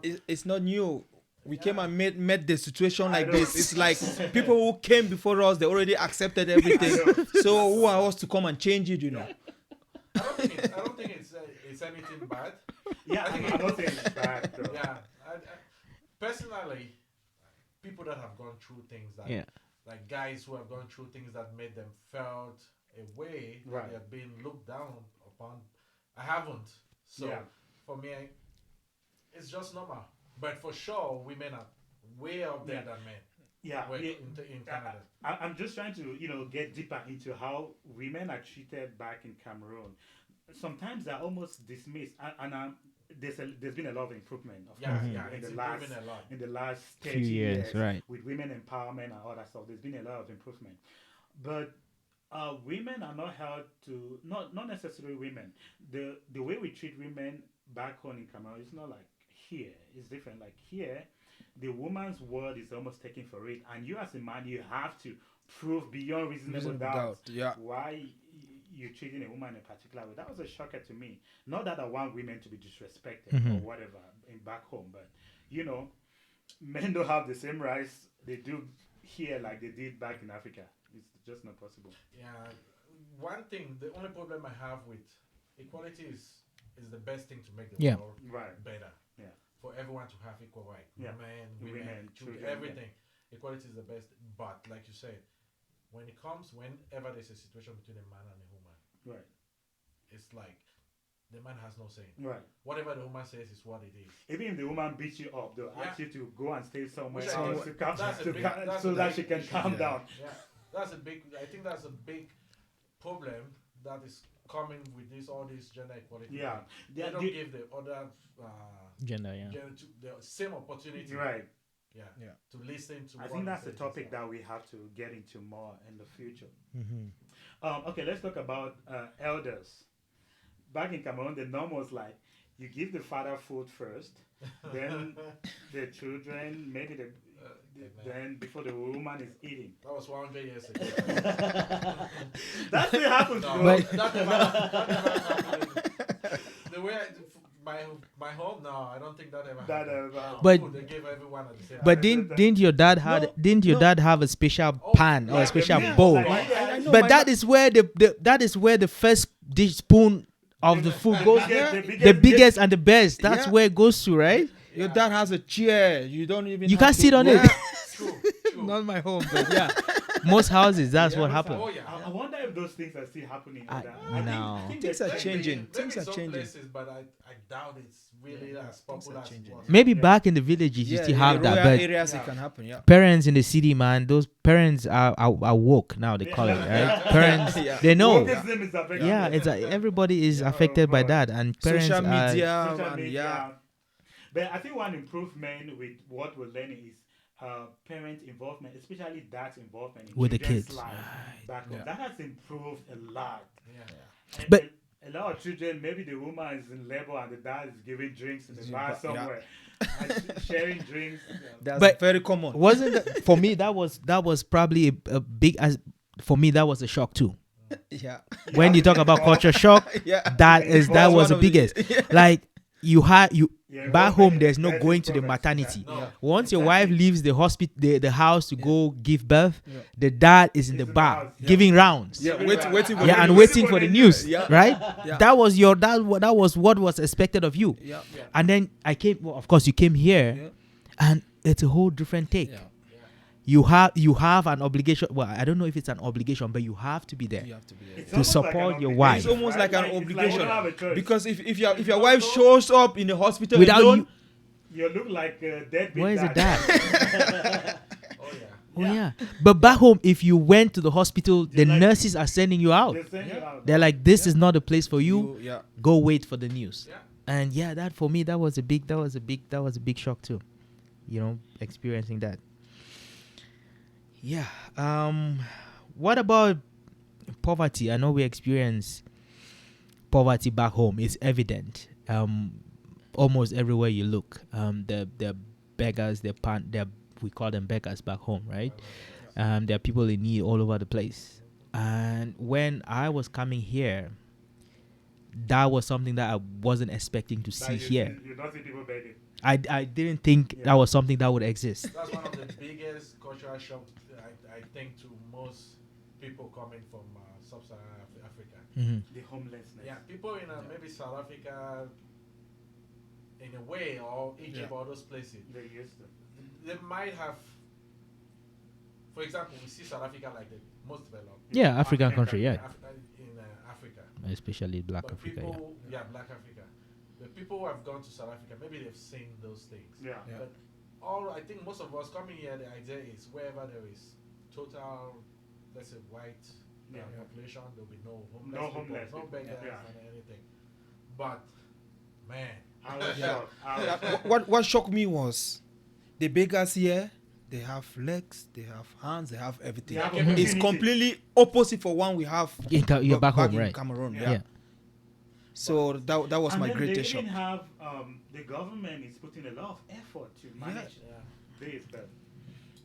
it's. It's not new. We came and met the situation like know. this. It's like people who came before us, they already accepted everything. So who are us to come and change it, you know? I don't think it's anything bad. yeah, I'm not saying it's bad. Though. Yeah. Personally, people that have gone through things that, like guys who have gone through things that made them felt a way Right. that they have been looked down upon. I haven't. So for me, it's just normal. But for sure, women are way up there than men. Yeah, In Canada. I'm just trying to get deeper into how women are treated back in Cameroon. Sometimes they're almost dismissed, and there's been a lot of improvement, of course, in It's the last improving a lot. in the last 30 few years, right? with women empowerment and all that stuff. There's been a lot of improvement, but women are not held to not necessarily women. The way we treat women back home in Cameroon is not like here. It's different. Like here, the woman's word is almost taken for it, and you as a man, you have to prove beyond reasonable doubt why you're treating a woman in a particular way. That was a shocker to me. Not that I want women to be disrespected or whatever in back home, but men don't have the same rights they do here like they did back in Africa. It's just not possible. Yeah. One thing, the only problem I have with equality is the best thing to make the world better. Yeah. For everyone to have equal right. Yeah. Men, Women, women, children, children, everything. Equality is the best. But like you said, whenever there's a situation between a man and a woman, Right. it's like the man has no say. Right. Whatever the woman says is what it is. Even if the woman beats you up, they'll ask you to go and stay somewhere Which else to calm, that's a to big- calm- that's so a that big she can issue. calm down. Yeah, I think that's a big problem that is coming with all this gender equality. Yeah. They don't give the other Gender, yeah. gender the same opportunity. Right. Yeah. Yeah. To listen to. I think that's a topic that we have to get into more in the future. Mm-hmm. Okay, let's talk about elders. Back in Cameroon, the norm was like you give the father food first, then the children, maybe then before the woman is eating. That was 100 years ago. That still happens, No, bro. that never happened. The way my home, no, I don't think that ever That happened. But- They gave everyone at the same But time. didn't your dad No. dad have a special pan or yeah, a special yeah, bowl? like- I know But my that is where the first dish spoon of the food goes. The The biggest and the best. That's Yeah. where it goes to, right? Your dad has a chair. You don't even. You have can't to- sit on Yeah. it. True. Not my home, but yeah. Most houses, that's Yeah, what most happened. Oh, yeah. I wonder if those things are still happening. I- no. I think Things they're are changing. Maybe Things are some changing. places, but I doubt it's really as popular as it changing. was. Maybe back in the villages you Yeah, still in have the that, rural but areas Yeah. it can happen. Yeah. parents in the city, man, those parents are woke now. They call it, right? Parents, Yeah. they know. Wokeism is affecting Yeah, them. it's everybody is Yeah, affected by boy. that, and parents Social are. media. Social and media. yeah. But I think one improvement with what we're learning is parent involvement, especially dad's involvement in With the children's kids. life back home. Yeah. That has improved a lot. Yeah. And But- a lot of children, maybe the woman is in labor and the dad is giving drinks in the bar Yeah. somewhere, and sharing drinks. That's But- very common. Wasn't that, for me that was probably a big as for me that was a shock too. Yeah. When you talk about culture shock, Yeah. that was one the of biggest. Like you Yeah, back involvement home, in there's no parenting going to the programs. maternity. No. Once your Exactly. wife leaves the hospital, the house to go give birth, Yeah. the dad is in He's the in the bar house. Yeah. giving rounds. Yeah. Waiting for Yeah, the and news. waiting for the news, Yeah. right? Yeah. That was that was what was expected of you. Yeah. Yeah. And then I came. Well, of course, you came here, Yeah. and it's a whole different take. Yeah. You have an obligation. Well, I don't know if it's an obligation, but you have to be there. You have to be there. It's To almost like support an your obligation, wife. It's almost like an it's obligation. you don't have a choice. Because if your wife shows up in the hospital Without alone, you look like a deadbeat Where is the dad. dad? Oh yeah. Oh Yeah. yeah. But back home, if you went to the hospital, the like- nurses are sending you out. They send you out. They're like, "This is not a place for you. yeah. Go wait for the news." Yeah. And yeah, that for me, that was a big shock too. You know, experiencing that. Yeah. What about poverty? I know we experience poverty back home. It's evident. Almost everywhere you look. The beggars, we call them beggars back home, right? There are people in need all over the place. And when I was coming here, that was something that I wasn't expecting to see here. You don't see people begging. I didn't think Yeah. that was something that would exist. That's one of the biggest cultural shocks I think to most people coming from sub-Saharan Africa. Mm-hmm. The homelessness. Yeah, people in maybe South Africa, in a way, or Egypt Yeah. or those places, They used to. they might have. For example, we see South Africa like the most developed. Yeah, African African country, yeah. In Africa. Especially Black But Africa, yeah. people, Black Africa. The people who have gone to South Africa, maybe they've seen those things. Yeah. Yeah. But I think most of us coming here, the idea is wherever there is total, let's say, white Yeah. population, there'll be no homeless No people, homeless no people. beggars, Yeah. and anything. But man, I was Yeah. shocked. I was shocked. What shocked me was the beggars here. They have legs, they have hands, they have everything. They have It's opportunity. completely opposite for one we have. You're back home, in right? Cameroon, Yeah. yeah. So that was And my then greatest they shock. even have the government is putting a lot of effort to manage yeah. this, but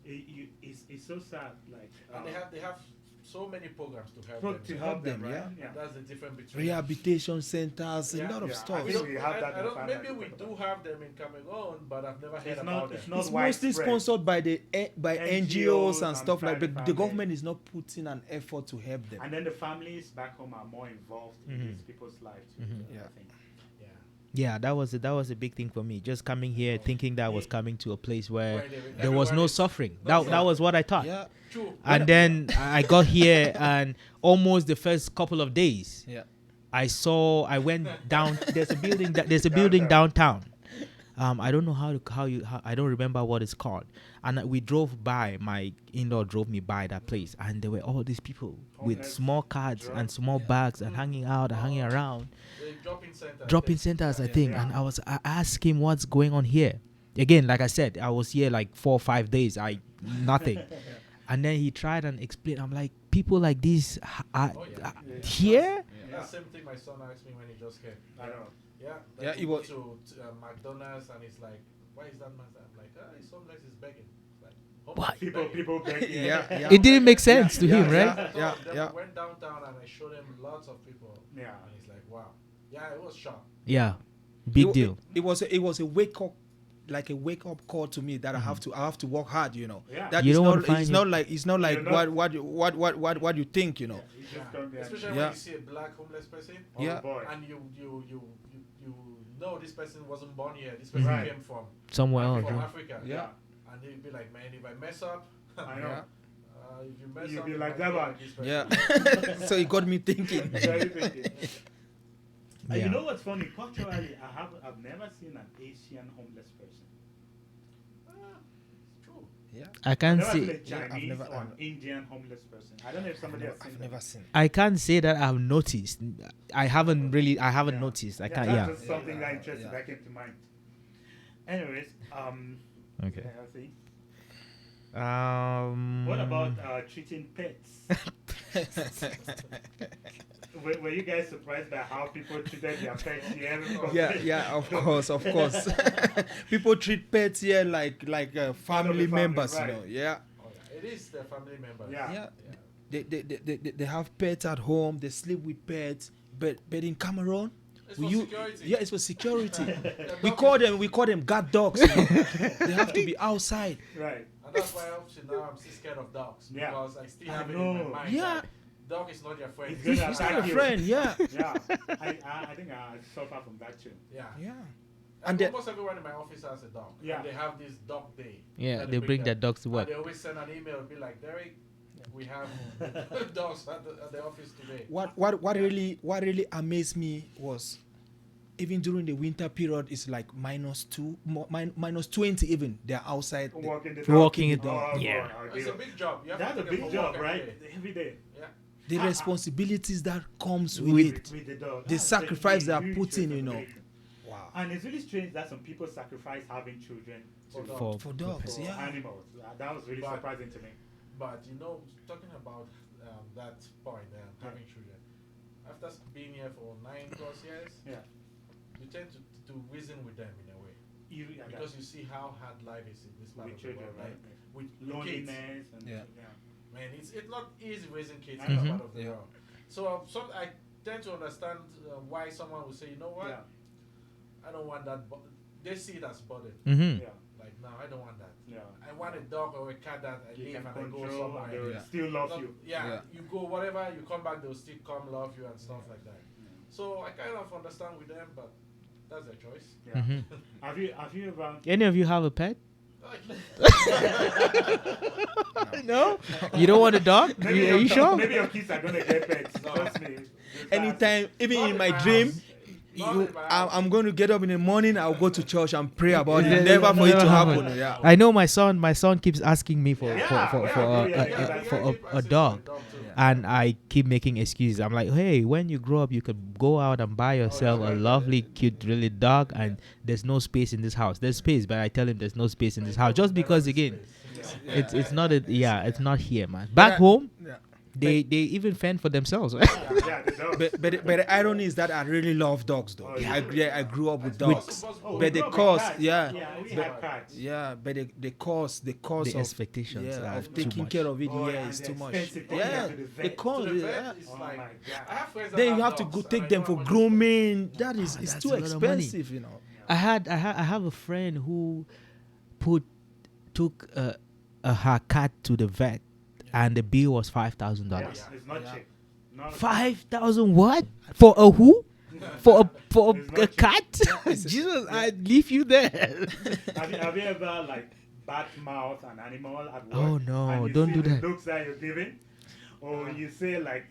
it's so sad. Like And they have so many programs to help them. to help them, them, right? yeah. And that's the difference between Rehabilitation centers, Yeah. a lot of Yeah, I stuff. think we have that I in don't, Finland maybe we to talk do about. have them in Cameroon, but I've never heard It's about not. them. It's not It's mostly widespread. sponsored by NGOs and stuff like. But the private government is not putting an effort to help them. And then the families back home are more involved in these people's lives. Too, Mhm. I Yeah. think. Yeah. Yeah, that was a big thing for me. Just coming here, thinking that I was coming to a place where Where there was no everyone is- suffering. No That was what I thought. Yeah, True. And then I got here, and almost the first couple of days, yeah. I went down. There's a building downtown, I don't know how I don't remember what it's called. And we drove by. My in-law drove me by that place, and there were all these people with Homeless, small cards drunk. and small bags and hanging out and hanging around. The dropping center. Dropping centers, I think. Yeah. And I asked him what's going on here. Again, like I said, I was here like 4 or 5 days. Nothing. And then he tried and explained. I'm like, people like this are here. That's the same thing my son asked me when he just came. I know. Yeah. Yeah, he he went was- to McDonald's and he's like, "Why is that man?" I'm like, he's homeless. He's begging. It's like, What? People begging. Yeah. It didn't make sense to Yeah, him, yeah. right? Then we went downtown and I showed him lots of people. Yeah. And he's like, "Wow." Yeah, it was shock. Yeah. Big deal. It was a wake up, like a wake up call to me that I have to work hard. Yeah. That You is don't not, wanna find it's your- not like You're not- what you think. You just come there. Especially Yeah. when you see a black homeless person. Oh, Yeah. boy. And you know this person wasn't born here. This person Right. came from Somewhere else. from yeah. Africa. Yeah. And he'd be like, "Man, if I mess up, I know. if you mess You'll up, be you like might that be one. like this person." Yeah. So it got me thinking. Very thinking. And Yeah. you know what's funny? Culturally, I've never seen an Asian homeless person. It's true. Yeah. I I've can't never seen a say. Chinese never- or an Indian homeless person. I don't know if somebody has seen I've that. never seen. I can't say that I've noticed. I haven't Yeah. noticed. I Yeah, can't. that's Yeah. just something that interesting Yeah. that came to mind. Anyways, Okay. yeah, I'll see. What What about treating pets? Were you guys surprised by how people treated their pets here? Yeah, of course. People treat pets here like family family, members, right. you know. Yeah. Oh, yeah. It is their family members. Yeah. Yeah. They have pets at home. They sleep with pets. But in Cameroon, It's for security. yeah, it's for security. Yeah, we call them guard dogs. You know. They have to be outside. Right. And that's why up to now I'm still scared of dogs. Yeah. Because I still I have it in my know. mind. Yeah. that dog is not your friend. It's It's gonna He's your not a you. friend. Yeah. Yeah. I think I suffer from that too. Yeah. Yeah. And And almost everyone in my office has a dog. Yeah. And they have this dog day. Yeah, that they bring their them. dogs to And work. they always send an email, be like, "Derek, we have dogs at the office today." What really amazed me was even during the winter period, it's like -2, minus 20 even. They're outside. Walking the Walking dog. the dog. Oh, Yeah. boy, It's a big job. You have That's to a take them big for job, walk right? every day. Every day. Yeah. The responsibilities that comes with With- it. With the dog. The That's sacrifice they are huge putting, you know. responsibility. Wow. And it's really strange that some people sacrifice having children For to- dogs. For dogs, for yeah. animals. That was really But- surprising to me. But talking about that point, having children, after being here for 9+ years, Yeah. you tend to reason with them in a way because you see how hard life is in this part with of the children, world, right? right? With kids, Loneliness and Yeah. man, it's not easy raising kids I in that know. part of the Yeah. world. So I tend to understand why someone would say, "You know what? Yeah. I don't want that." They see it as burden. Mm-hmm. Yeah. Like, no, I don't want that. Yeah. I want a dog or a cat that I You leave can and I go control somewhere. and they will Yeah. still love Not- you. Yeah, you go whatever, you come back, they'll still come love you and stuff like that. So I kind of understand with them, but that's their choice. Yeah. Mm-hmm. Have you ever? Any of you have a pet? Like, No. You don't want a dog? Maybe Are you sure? Maybe your kids are gonna get pets. No. Trust me. Anytime, even Not in in my my dream, house. Not in my house. I'm going to get up in the morning. I'll go to church and pray about Yeah, it. Never for it never to happen. happen. Yeah. I know my son keeps asking me for Yeah, for yeah, for yeah, a- yeah, a- yeah, a- yeah, for keep a asking dog. for a too. And I keep making excuses. I'm like, hey, when you grow up, you can go out and buy yourself a lovely, cute, really dog, and there's no space in this house. There's space, but I tell him there's no space in this house, just because again, it's not it's not here, man. Back home, Yeah. they even fend for themselves. Yeah, the dog. But the irony is that I really love dogs, though. Oh, I grew up with With- dogs. Oh, But we the love cost, cats. yeah. Yeah, we But- have cats. Yeah, but the cost The of expectations yeah, are of too taking much. care of it Oh, yeah and is the too much. expensive taking Yeah, them to the the vet. cost. To the Yeah. vet, it's Oh like, my God. I have friends that Then you have to dogs, go and take I them know for how much grooming. That is it's that's too a lot of money. expensive, you know. I have a friend who took her cat to the vet, and the bill was $5,000. Yeah, it's not Yeah. cheap. Not 5,000 what for a who? For It's a not cheap. cat? Jesus, I'd leave you there. Have you ever like bad mouth an animal at work? Oh, no, and you don't see do the that. looks that you're giving, or you say like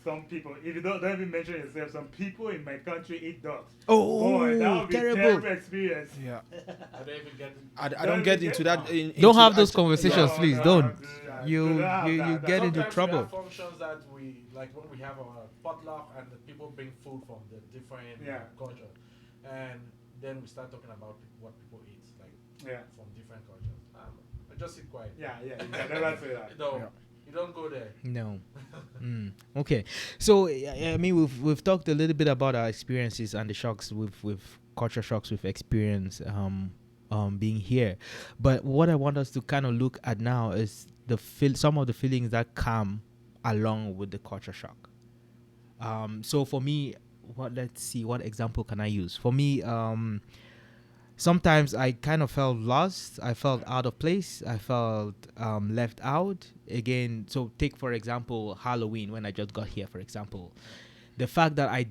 some people, if you don't even mention yourself, some people in my country eat dogs. Oh, Boy, that would be a terrible. terrible experience. Yeah. I don't even get. I don't get into that. Don't have into those actual- conversations, please. Don't. You that. get into Sometimes trouble. We have functions that we like when we have our potluck and the people bring food from the different culture, and then we start talking about what people eat, like from different cultures. I just sit quiet. Yeah, you can never say that. No, you don't go there. No. Okay. So I mean, we've talked a little bit about our experiences and the shocks with culture shocks we've experienced being here, but what I want us to kind of look at now is some of the feelings that come along with the culture shock. So for me, let's see, what example can I use? For me, sometimes I kind of felt lost. I felt out of place. I felt left out. Again, so take for example Halloween when I just got here. For example, the fact that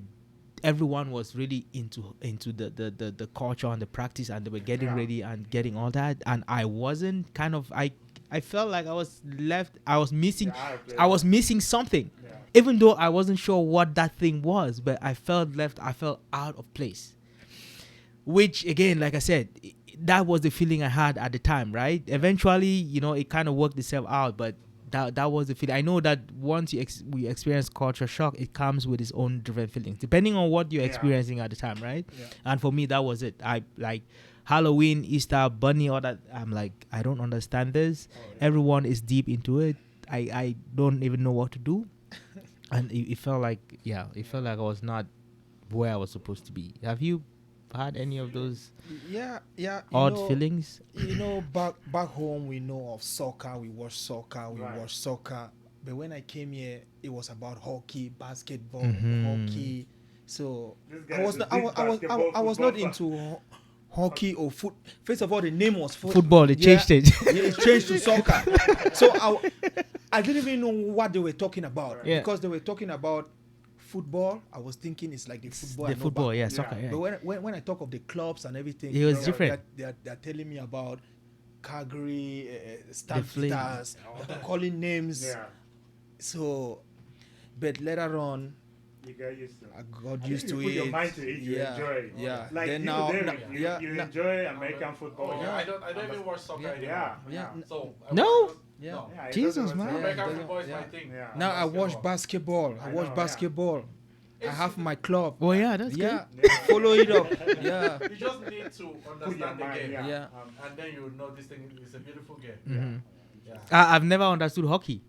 everyone was really into the culture and the practice, and they were getting ready and getting all that, and I wasn't. I felt like I was left. I was missing something, even though I wasn't sure what that thing was. But I felt left. I felt out of place. Which again, like I said, that was the feeling I had at the time. Right? Eventually, it kind of worked itself out. But that was the feeling. I know that once we experience culture shock, it comes with its own different feelings, depending on what you're experiencing at the time, right? Yeah. And for me, that was it. I like Halloween, Easter, Bunny, all that. I'm like, I don't understand this. Everyone is deep into it. I don't even know what to do. And it felt like, I was not where I was supposed to be. Have you had any of those odd feelings? Back home we know of soccer. We watch soccer. But when I came here, it was about hockey, basketball, hockey. So I was not into hockey or foot. First of all, the name was football. They changed it. It changed to soccer. So I didn't even know what they were talking about because they were talking about football. I was thinking it's like the football. Soccer. Yeah. But when I talk of the clubs and everything, it was different. They're telling me about Calgary, Stars, calling names. Yeah. So, but later on, you got used to it. I got used to it. Put your mind to it. You enjoy it. Yeah. Like then you enjoy American football. Oh, yeah. I don't even watch soccer anymore. Yeah. So no. Yeah. Jesus, man. American football is my thing. Yeah. Now I watch basketball. I have my club. Oh yeah, that's good. Follow it up. Yeah. You just need to understand the game. Yeah. And then you know this thing is a beautiful game. Mm-hmm. Yeah. I've never understood hockey.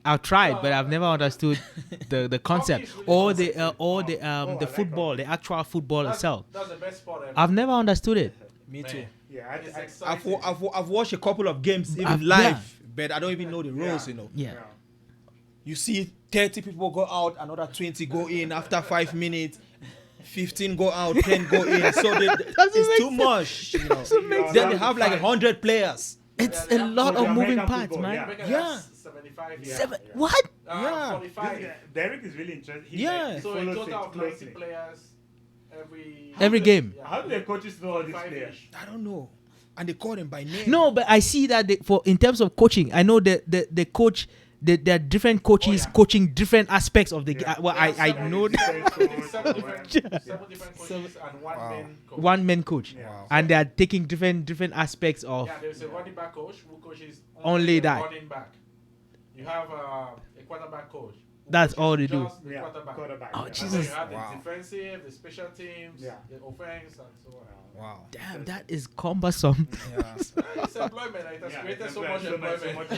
I've tried, but I've never understood the concept or the football, the actual football itself. That's the best sport ever. I've never understood it. Me too. Yeah, I've watched a couple of games even live, but I don't even know the rules. Yeah. You see 30 people go out, another 20 go in after 5 minutes. 15 go out, 10 go in. So it's too much. Then they have like 100 players. It's a lot of moving parts, man. Yeah. 75. What? 45. Derek is really interested. So a total of 90 players every game. Yeah. How do the coaches know all these players? I don't know. And they call them by name. No, but I see that in terms of coaching, I know that the coach. There are different coaches coaching different aspects of the game. Well, I know that. 7 different coaches and one man coach. Wow. And they are taking different aspects of. Yeah, there's a running back coach who coaches only that. Running back. You have a quarterback coach. That's all they do. The quarterback. Oh, And Jesus. then you have the defensive, the special teams, the offense, and so on. Wow. Damn, that is cumbersome. Yeah. It's employment. It has created so much employment.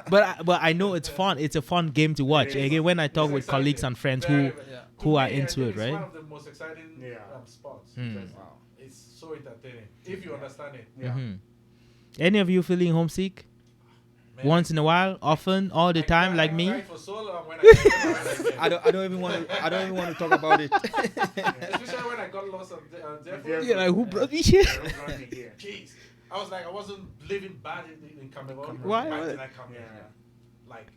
But I know it's fun. It's a fun game to watch. Again, when I talk with colleagues and friends who are into it, right? It's one of the most exciting sports. Wow. It's so entertaining if you understand it. Yeah. Mm-hmm. Any of you feeling homesick? Man. Once in a while, often, all the time, like me. For so long when I don't even want to talk about it. Especially when I got lost of Jeffrey. Yeah, like who brought me here? Jeez, I was like, I wasn't living bad in Cameroon. Why did I come here? Like,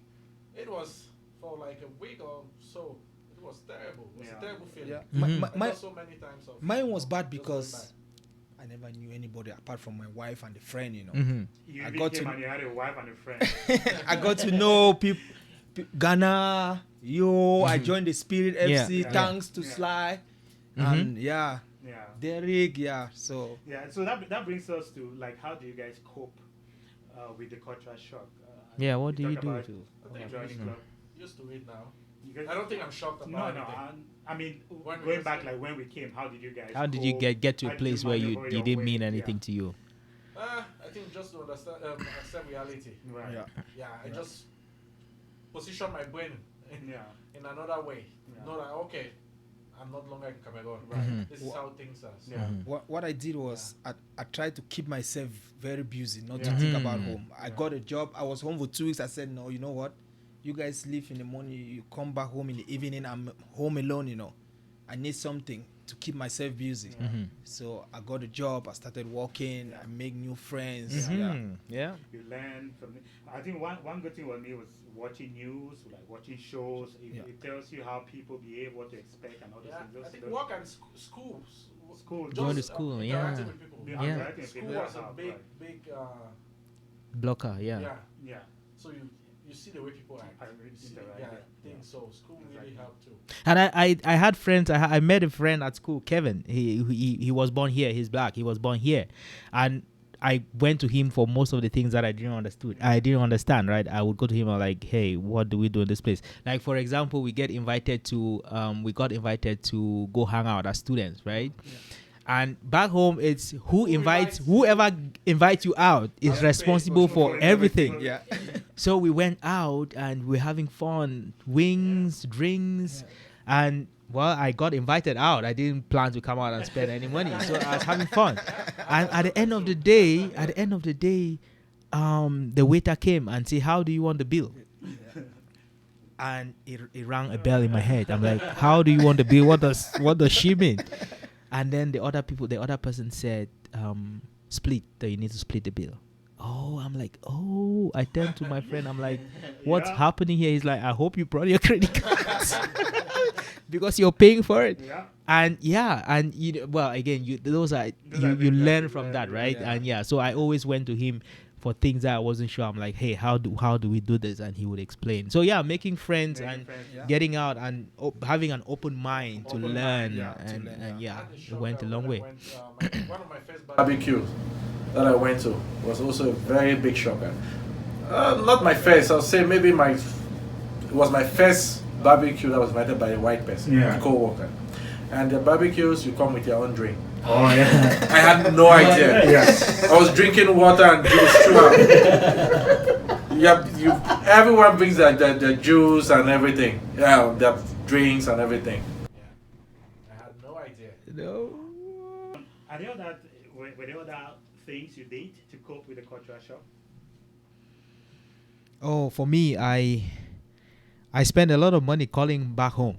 it was for like a week or so. It was terrible. It was a terrible feeling. Yeah. Mm-hmm. So many times. Mine was bad because I never knew anybody apart from my wife and a friend, You had a wife and a friend. I got to know Ghana, I joined the Spirit Yeah. FC, Yeah. thanks to Yeah. Sly, Mhm. and Yeah. Derek, so Yeah. So that brings us to like, how do you guys cope with the cultural shock? Yeah, what we do you talk do about to? I think joining I'm club. used to it now. You guys, I don't think I'm shocked no, about no. anything. I mean, When we going first back, came. like when we came, how did you guys? How did you cope? get to a How did you place where you maneuver your didn't mean way? anything to you? I think just to understand, accept reality. Right. Yeah, I just position my brain Yeah. in another way. Yeah. Not like, okay, I'm not longer in Cameroon. Right. Mhm. This is how things are. So, Yeah. what I did was I tried to keep myself very busy, not to Yeah. think about Mhm. home. I Yeah. got a job. I was home for 2 weeks. I said, no, you know what? You guys leave in the morning. You come back home in the evening. I'm home alone. I need something to keep myself busy. Yeah. Mhm. So I got a job. I started working. I make new friends. Mhm. Yeah. You learn from it. I think one good thing with me was watching news, like watching shows. It tells you how people behave, what to expect, and all those yeah, things. I think work and schools. School. Going to Just, school, interacting yeah. with people. Yeah. Yeah. Interacting with School people, was a that's big, right. big, Blocker. Yeah. yeah. Yeah. So you see the way people act. I really You see, interact, yeah, yeah. things. So school really Exactly. helped too. And I had friends. I met a friend at school, Kevin. He was born here. He's black. He was born here, and I went to him for most of the things that I didn't understand. Right? I would go to him and like, hey, what do we do in this place? Like for example, we got invited to go hang out as students, right? Yeah. And back home, it's invites you? whoever invites you out is Has to pay responsible for everything. Yeah. So we went out and we're having fun, wings, drinks, and well, I got invited out. I didn't plan to come out and spend any money, so I was having fun. And at the end of the day, the waiter came and said, "How do you want the bill?" And it rang a bell in my head. I'm like, "How do you want the bill? What does she mean?" And then the other person said, "Split. That you need to split the bill." Oh, I'm like, oh, I turned to my friend. I'm like, what's Yeah. happening here? He's like, I hope you brought your credit cards because you're paying for it. Yeah. And well, again, you Those are you things that learn you from learn, that, right? yeah. And so I always went to him for things that I wasn't sure. I'm like, hey, how do we do this? And he would explain. So yeah, making friends Making and friends. Yeah. getting out and having an open mind to Open mind, learn, yeah, to and, learn, and yeah. yeah, I had a it shock went a that long when I way. went, one of my first barbecues that I went to was also a very big shocker. Not my first, I'll say maybe it was my first barbecue that was invited by a white person, Yeah. a co-worker. And the barbecues, you come with your own drink. Oh yeah. I had no idea. Yeah. I was drinking water and juice throughout. Everyone brings the juice and everything. Yeah, the drinks and everything. Yeah. I had no idea. No. Are there other things you did to cope with the cultural shock? Oh, for me, I spent a lot of money calling back home.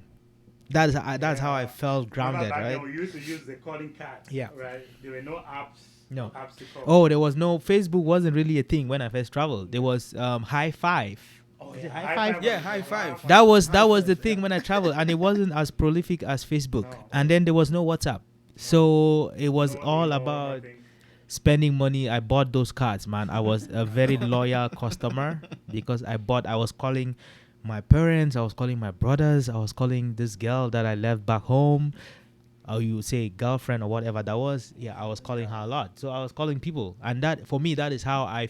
That's how I felt grounded, Remember back right? then we used to use the calling card. Yeah. Right. There were no apps. No. Apps to call. Oh, there was no Facebook. Wasn't really a thing when I first traveled. There was High Five. Oh, Is yeah. it High Five? Yeah, High Five. That was Five, the thing yeah. when I traveled, and it wasn't as prolific as Facebook. No. And then there was no WhatsApp, so it was No all email, about nothing. spending money. I bought those cards, man. I was a very loyal customer because I was calling my parents, I was calling my brothers, I was calling this girl that I left back home, or you say girlfriend or whatever that was. Yeah, I was calling her a lot. So I was calling people, and that for me, that is how I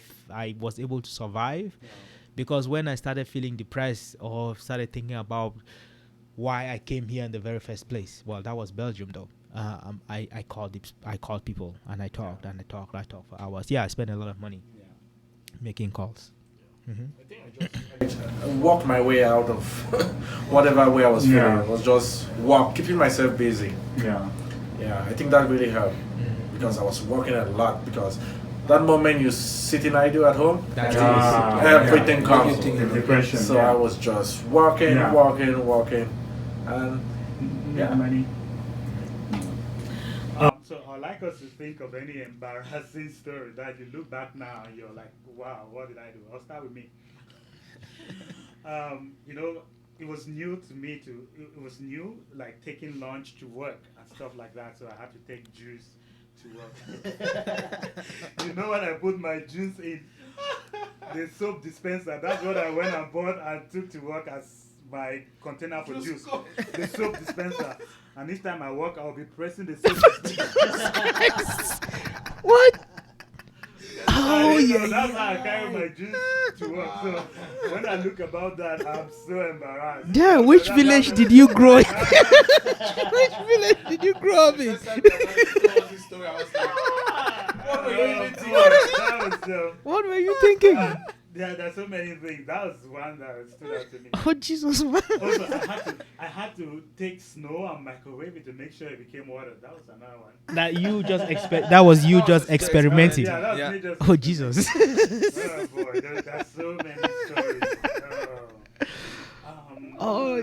was able to survive. Yeah. Because when I started feeling depressed or started thinking about why I came here in the very first place, well, that was Belgium though. I called people and I talked and I talked for hours. Yeah, I spent a lot of money Yeah. making calls. Mm-hmm. I think I walked my way out of whatever way I was feeling. Yeah. It was just keeping myself busy. Yeah. Yeah, I think that really helped because I was working a lot. Because that moment you sitting idle at home, That's everything comes. Everything. Depression. So yeah. I was just working, Yeah. working, and Yeah, money. So I'd like us to think of any embarrassing story that you look back now and you're like, wow, what did I do? I'll start with me. It was new to me it was new, like taking lunch to work and stuff like that. So I had to take juice to work. You know when I put my juice in? the soap dispenser. That's what I went and bought and took to work as my container for juice. The soap dispenser. And each time I walk, I'll be pressing the soap dispenser. What? Oh, yeah. That's how I carry my juice to work. So when I look about that, I'm so embarrassed. Yeah, which village did you grow in? Which village did you grow up in? First time I told this story, I was like, what were you even thinking? What were you thinking? Yeah, there's so many things. That was one that stood out to me. Oh, Jesus, man. Also, I had to take snow and microwave it to make sure it became water. That was another one. That was you just experimenting. Yeah, that was me just Oh, Jesus. Oh boy, there's so many stories. Oh.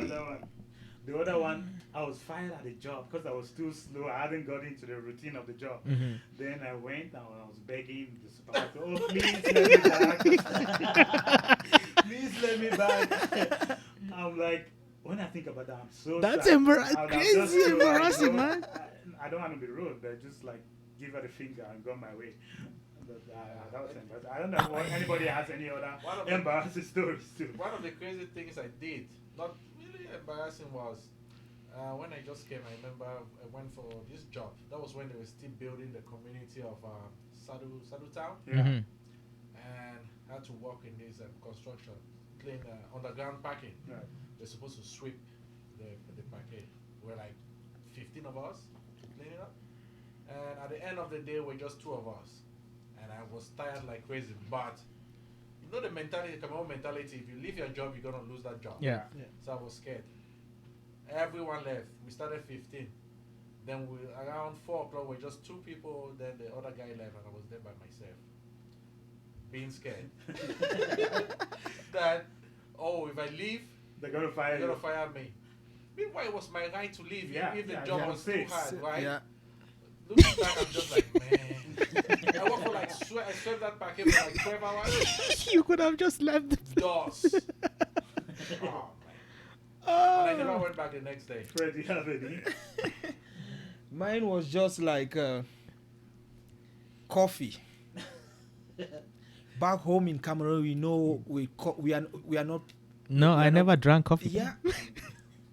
The other one, I was fired at the job because I was too slow. I hadn't got into the routine of the job. Mm-hmm. Then I went and I was begging the supervisor, oh, please let me back. Please let me back. I'm like, when I think about that, I'm so That's sad. crazy embarrassing, man. I don't want to be rude, but just like give her the finger and go my way. But that was embarrassing. I don't know if anybody has any other embarrassing stories too. One of the crazy things I did, not really embarrassing, was when I just came. I remember I went for this job. That was when they were still building the community of Sadu Town, Yeah. and I had to work in this construction, clean underground parking. Right. They're supposed to sweep the parquet. We're like 15 of us to clean it up, and at the end of the day, we're just 2 of us, and I was tired like crazy. But you know the mentality, the Cameroon mentality. If you leave your job, you're gonna lose that job. Yeah. So I was scared. Everyone left. We started 15. Then around 4 o'clock, we're just 2 people. Then the other guy left, and I was there by myself, being scared that if I leave, They're gonna fire they're you. gonna fire me. Meanwhile, it was my right to leave, Yeah, if the yeah, job yeah. was too hard, right? Yeah. Looking back, I'm just like, man. I worked for like I swept that packet for like 12 hours. You could have just left the Dust. Oh man. And I never went back the next day. Fred, do you have any? Mine was just like coffee. Back home in Cameroon, we know we are not. No, I never drank coffee. Yeah.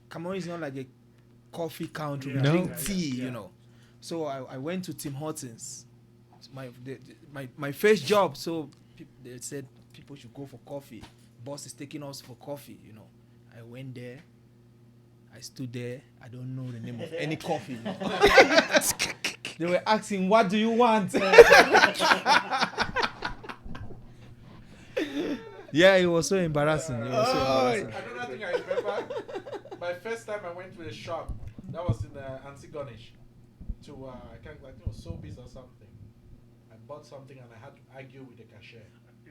Cameroon is not like a coffee country. Yeah. We No. drink tea, Yeah. you know. So I went to Tim Hortons. My first job. So they said people should go for coffee. Boss is taking us for coffee, you know. I went there. I stood there. I don't know the name of any coffee. You know. They were asking, "What do you want?" Yeah, it was so embarrassing. It was so embarrassing. Another thing I remember, my first time I went to a shop, that was in Antigonish, to I think it was Sobeys or something. I bought something and I had to argue with the cashier.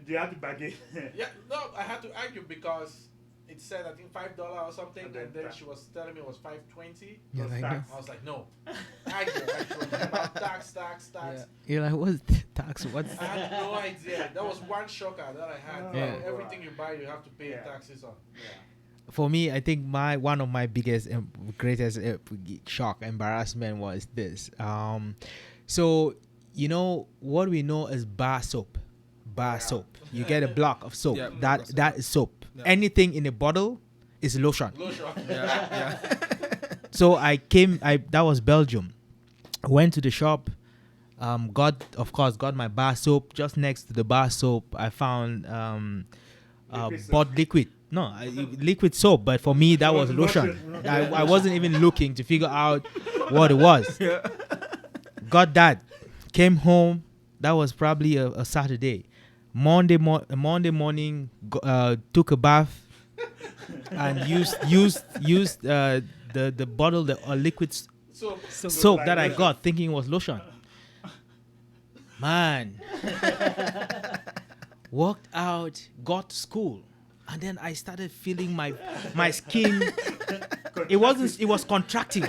Do you have to bag it? Yeah, no, I had to argue because it said I think $5 or something, And and then then she was telling me it was $5.20. Yeah, Plus like tax. I was like, no, argue about tax. Yeah. You're like, what's the tax? What's I had no idea. That was one shocker that I had. Yeah. Everything you buy, you have to pay Yeah. taxes on. Yeah. For me, I think one of my biggest and greatest shock, embarrassment was this. So you know what we know as bar soap. Yeah. Soap. You get a block of soap. Yeah, that block of that is soap. Yeah. Anything in a bottle is lotion. Lotion. Yeah. So that was Belgium. I went to the shop, got my bar soap. Just next to the bar soap, I found Liquid soap. bought liquid. No, liquid soap, but for me that was lotion. I wasn't even looking to figure out what it was. Got that. Came home. That was probably a Saturday. Monday morning, took a bath and used the bottle, the liquid soap like that I lotion. got, thinking it was lotion. Man, walked out, got to school, and then I started feeling my skin. It was contracting.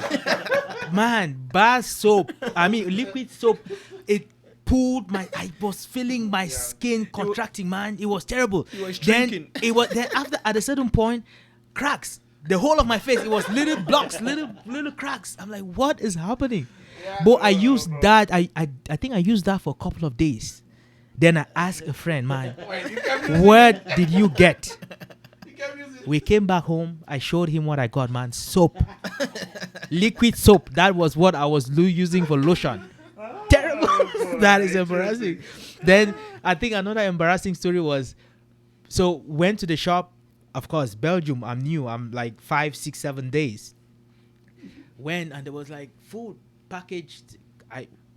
Man, bar soap. I mean, liquid soap. It pulled I was feeling my skin contracting, man. It was terrible. You was Then drinking. it was then after at a certain point, cracks. The whole of my face, it was little blocks, little cracks. I'm like, what is happening? Yeah. But I used that. I think I used that for a couple of days. Then I asked a friend, man, Wait, you can't use where did you get? You can't use it. We came back home. I showed him what I got, man. Soap. Liquid soap. That was what I was using for lotion. Terrible. That is embarrassing. Then I think another embarrassing story was, so went to the shop. Of course, Belgium, I'm new. I'm like 5, 6, 7 days. Went and there was like food packaged.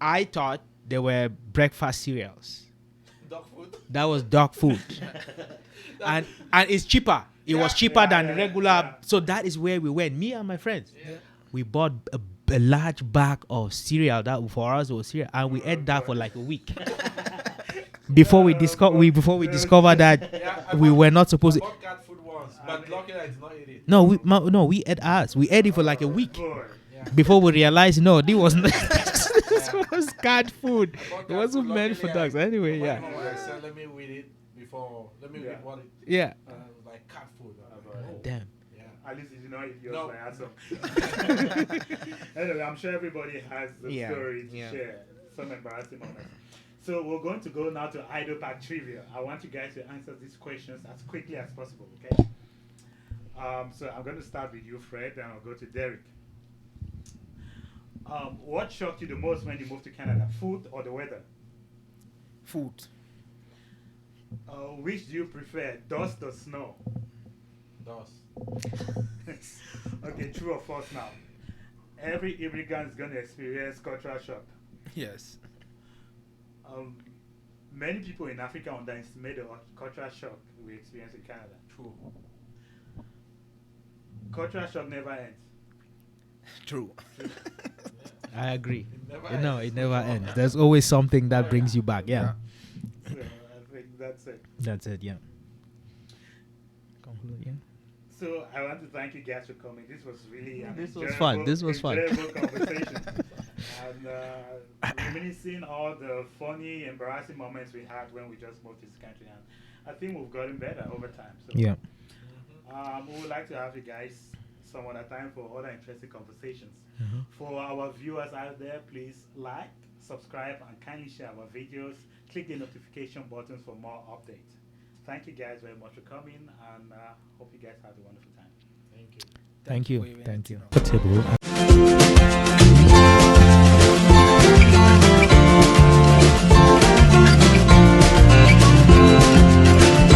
I thought they were breakfast cereals. Dog food. That was dog food. and it's cheaper. It was cheaper than regular. Yeah. So that is where we went. Me and my friends. Yeah. We bought a large bag of cereal that for us was cereal, and we ate that for like a week. Before we discovered that Yeah, we were not supposed to. I bought cat food once, but luckily I did not eat it. No, we ate ours. We ate it for like a week Boy. Yeah. before we realized this wasn't. This was cat food. I bought It cat wasn't food, meant for luckily dogs. Anyway, I yeah, said, let me read it before. Let me Yeah. read what it. yeah. It was like cat food. Damn. Yeah. At least you know if yours No. were awesome. Anyway, I'm sure everybody has the Yeah, story to yeah. share, some embarrassing moments. So we're going to go now to Idle Pack Trivia. I want you guys to answer these questions as quickly as possible, okay? So I'm going to start with you, Fred, then I'll go to Derek. What shocked you the most when you moved to Canada, food or the weather? Food. Which do you prefer, dust or snow? Dust. Okay, true or false now? Every immigrant is going to experience cultural shock. Yes. Many people in Africa underestimate the cultural shock we experience in Canada. True. Cultural shock never ends. True. I agree. It never No, ends. it never ends. There's always something that brings you back. Yeah, So I think that's it. that's it. Yeah. Conclude. Yeah. So I want to thank you guys for coming. This was really an This was fun. This was fun. enjoyable conversation. And reminiscing all the funny, embarrassing moments we had when we just moved to this country. And I think we've gotten better over time. So Yeah. we would like to have you guys some other time for other interesting conversations. Mhm. For our viewers out there, please like, subscribe, and kindly share our videos. Click the notification buttons for more updates. Thank you guys very much for coming, and hope you guys had a wonderful time. Thank you. Thank you. for Thank you. inviting us. Table.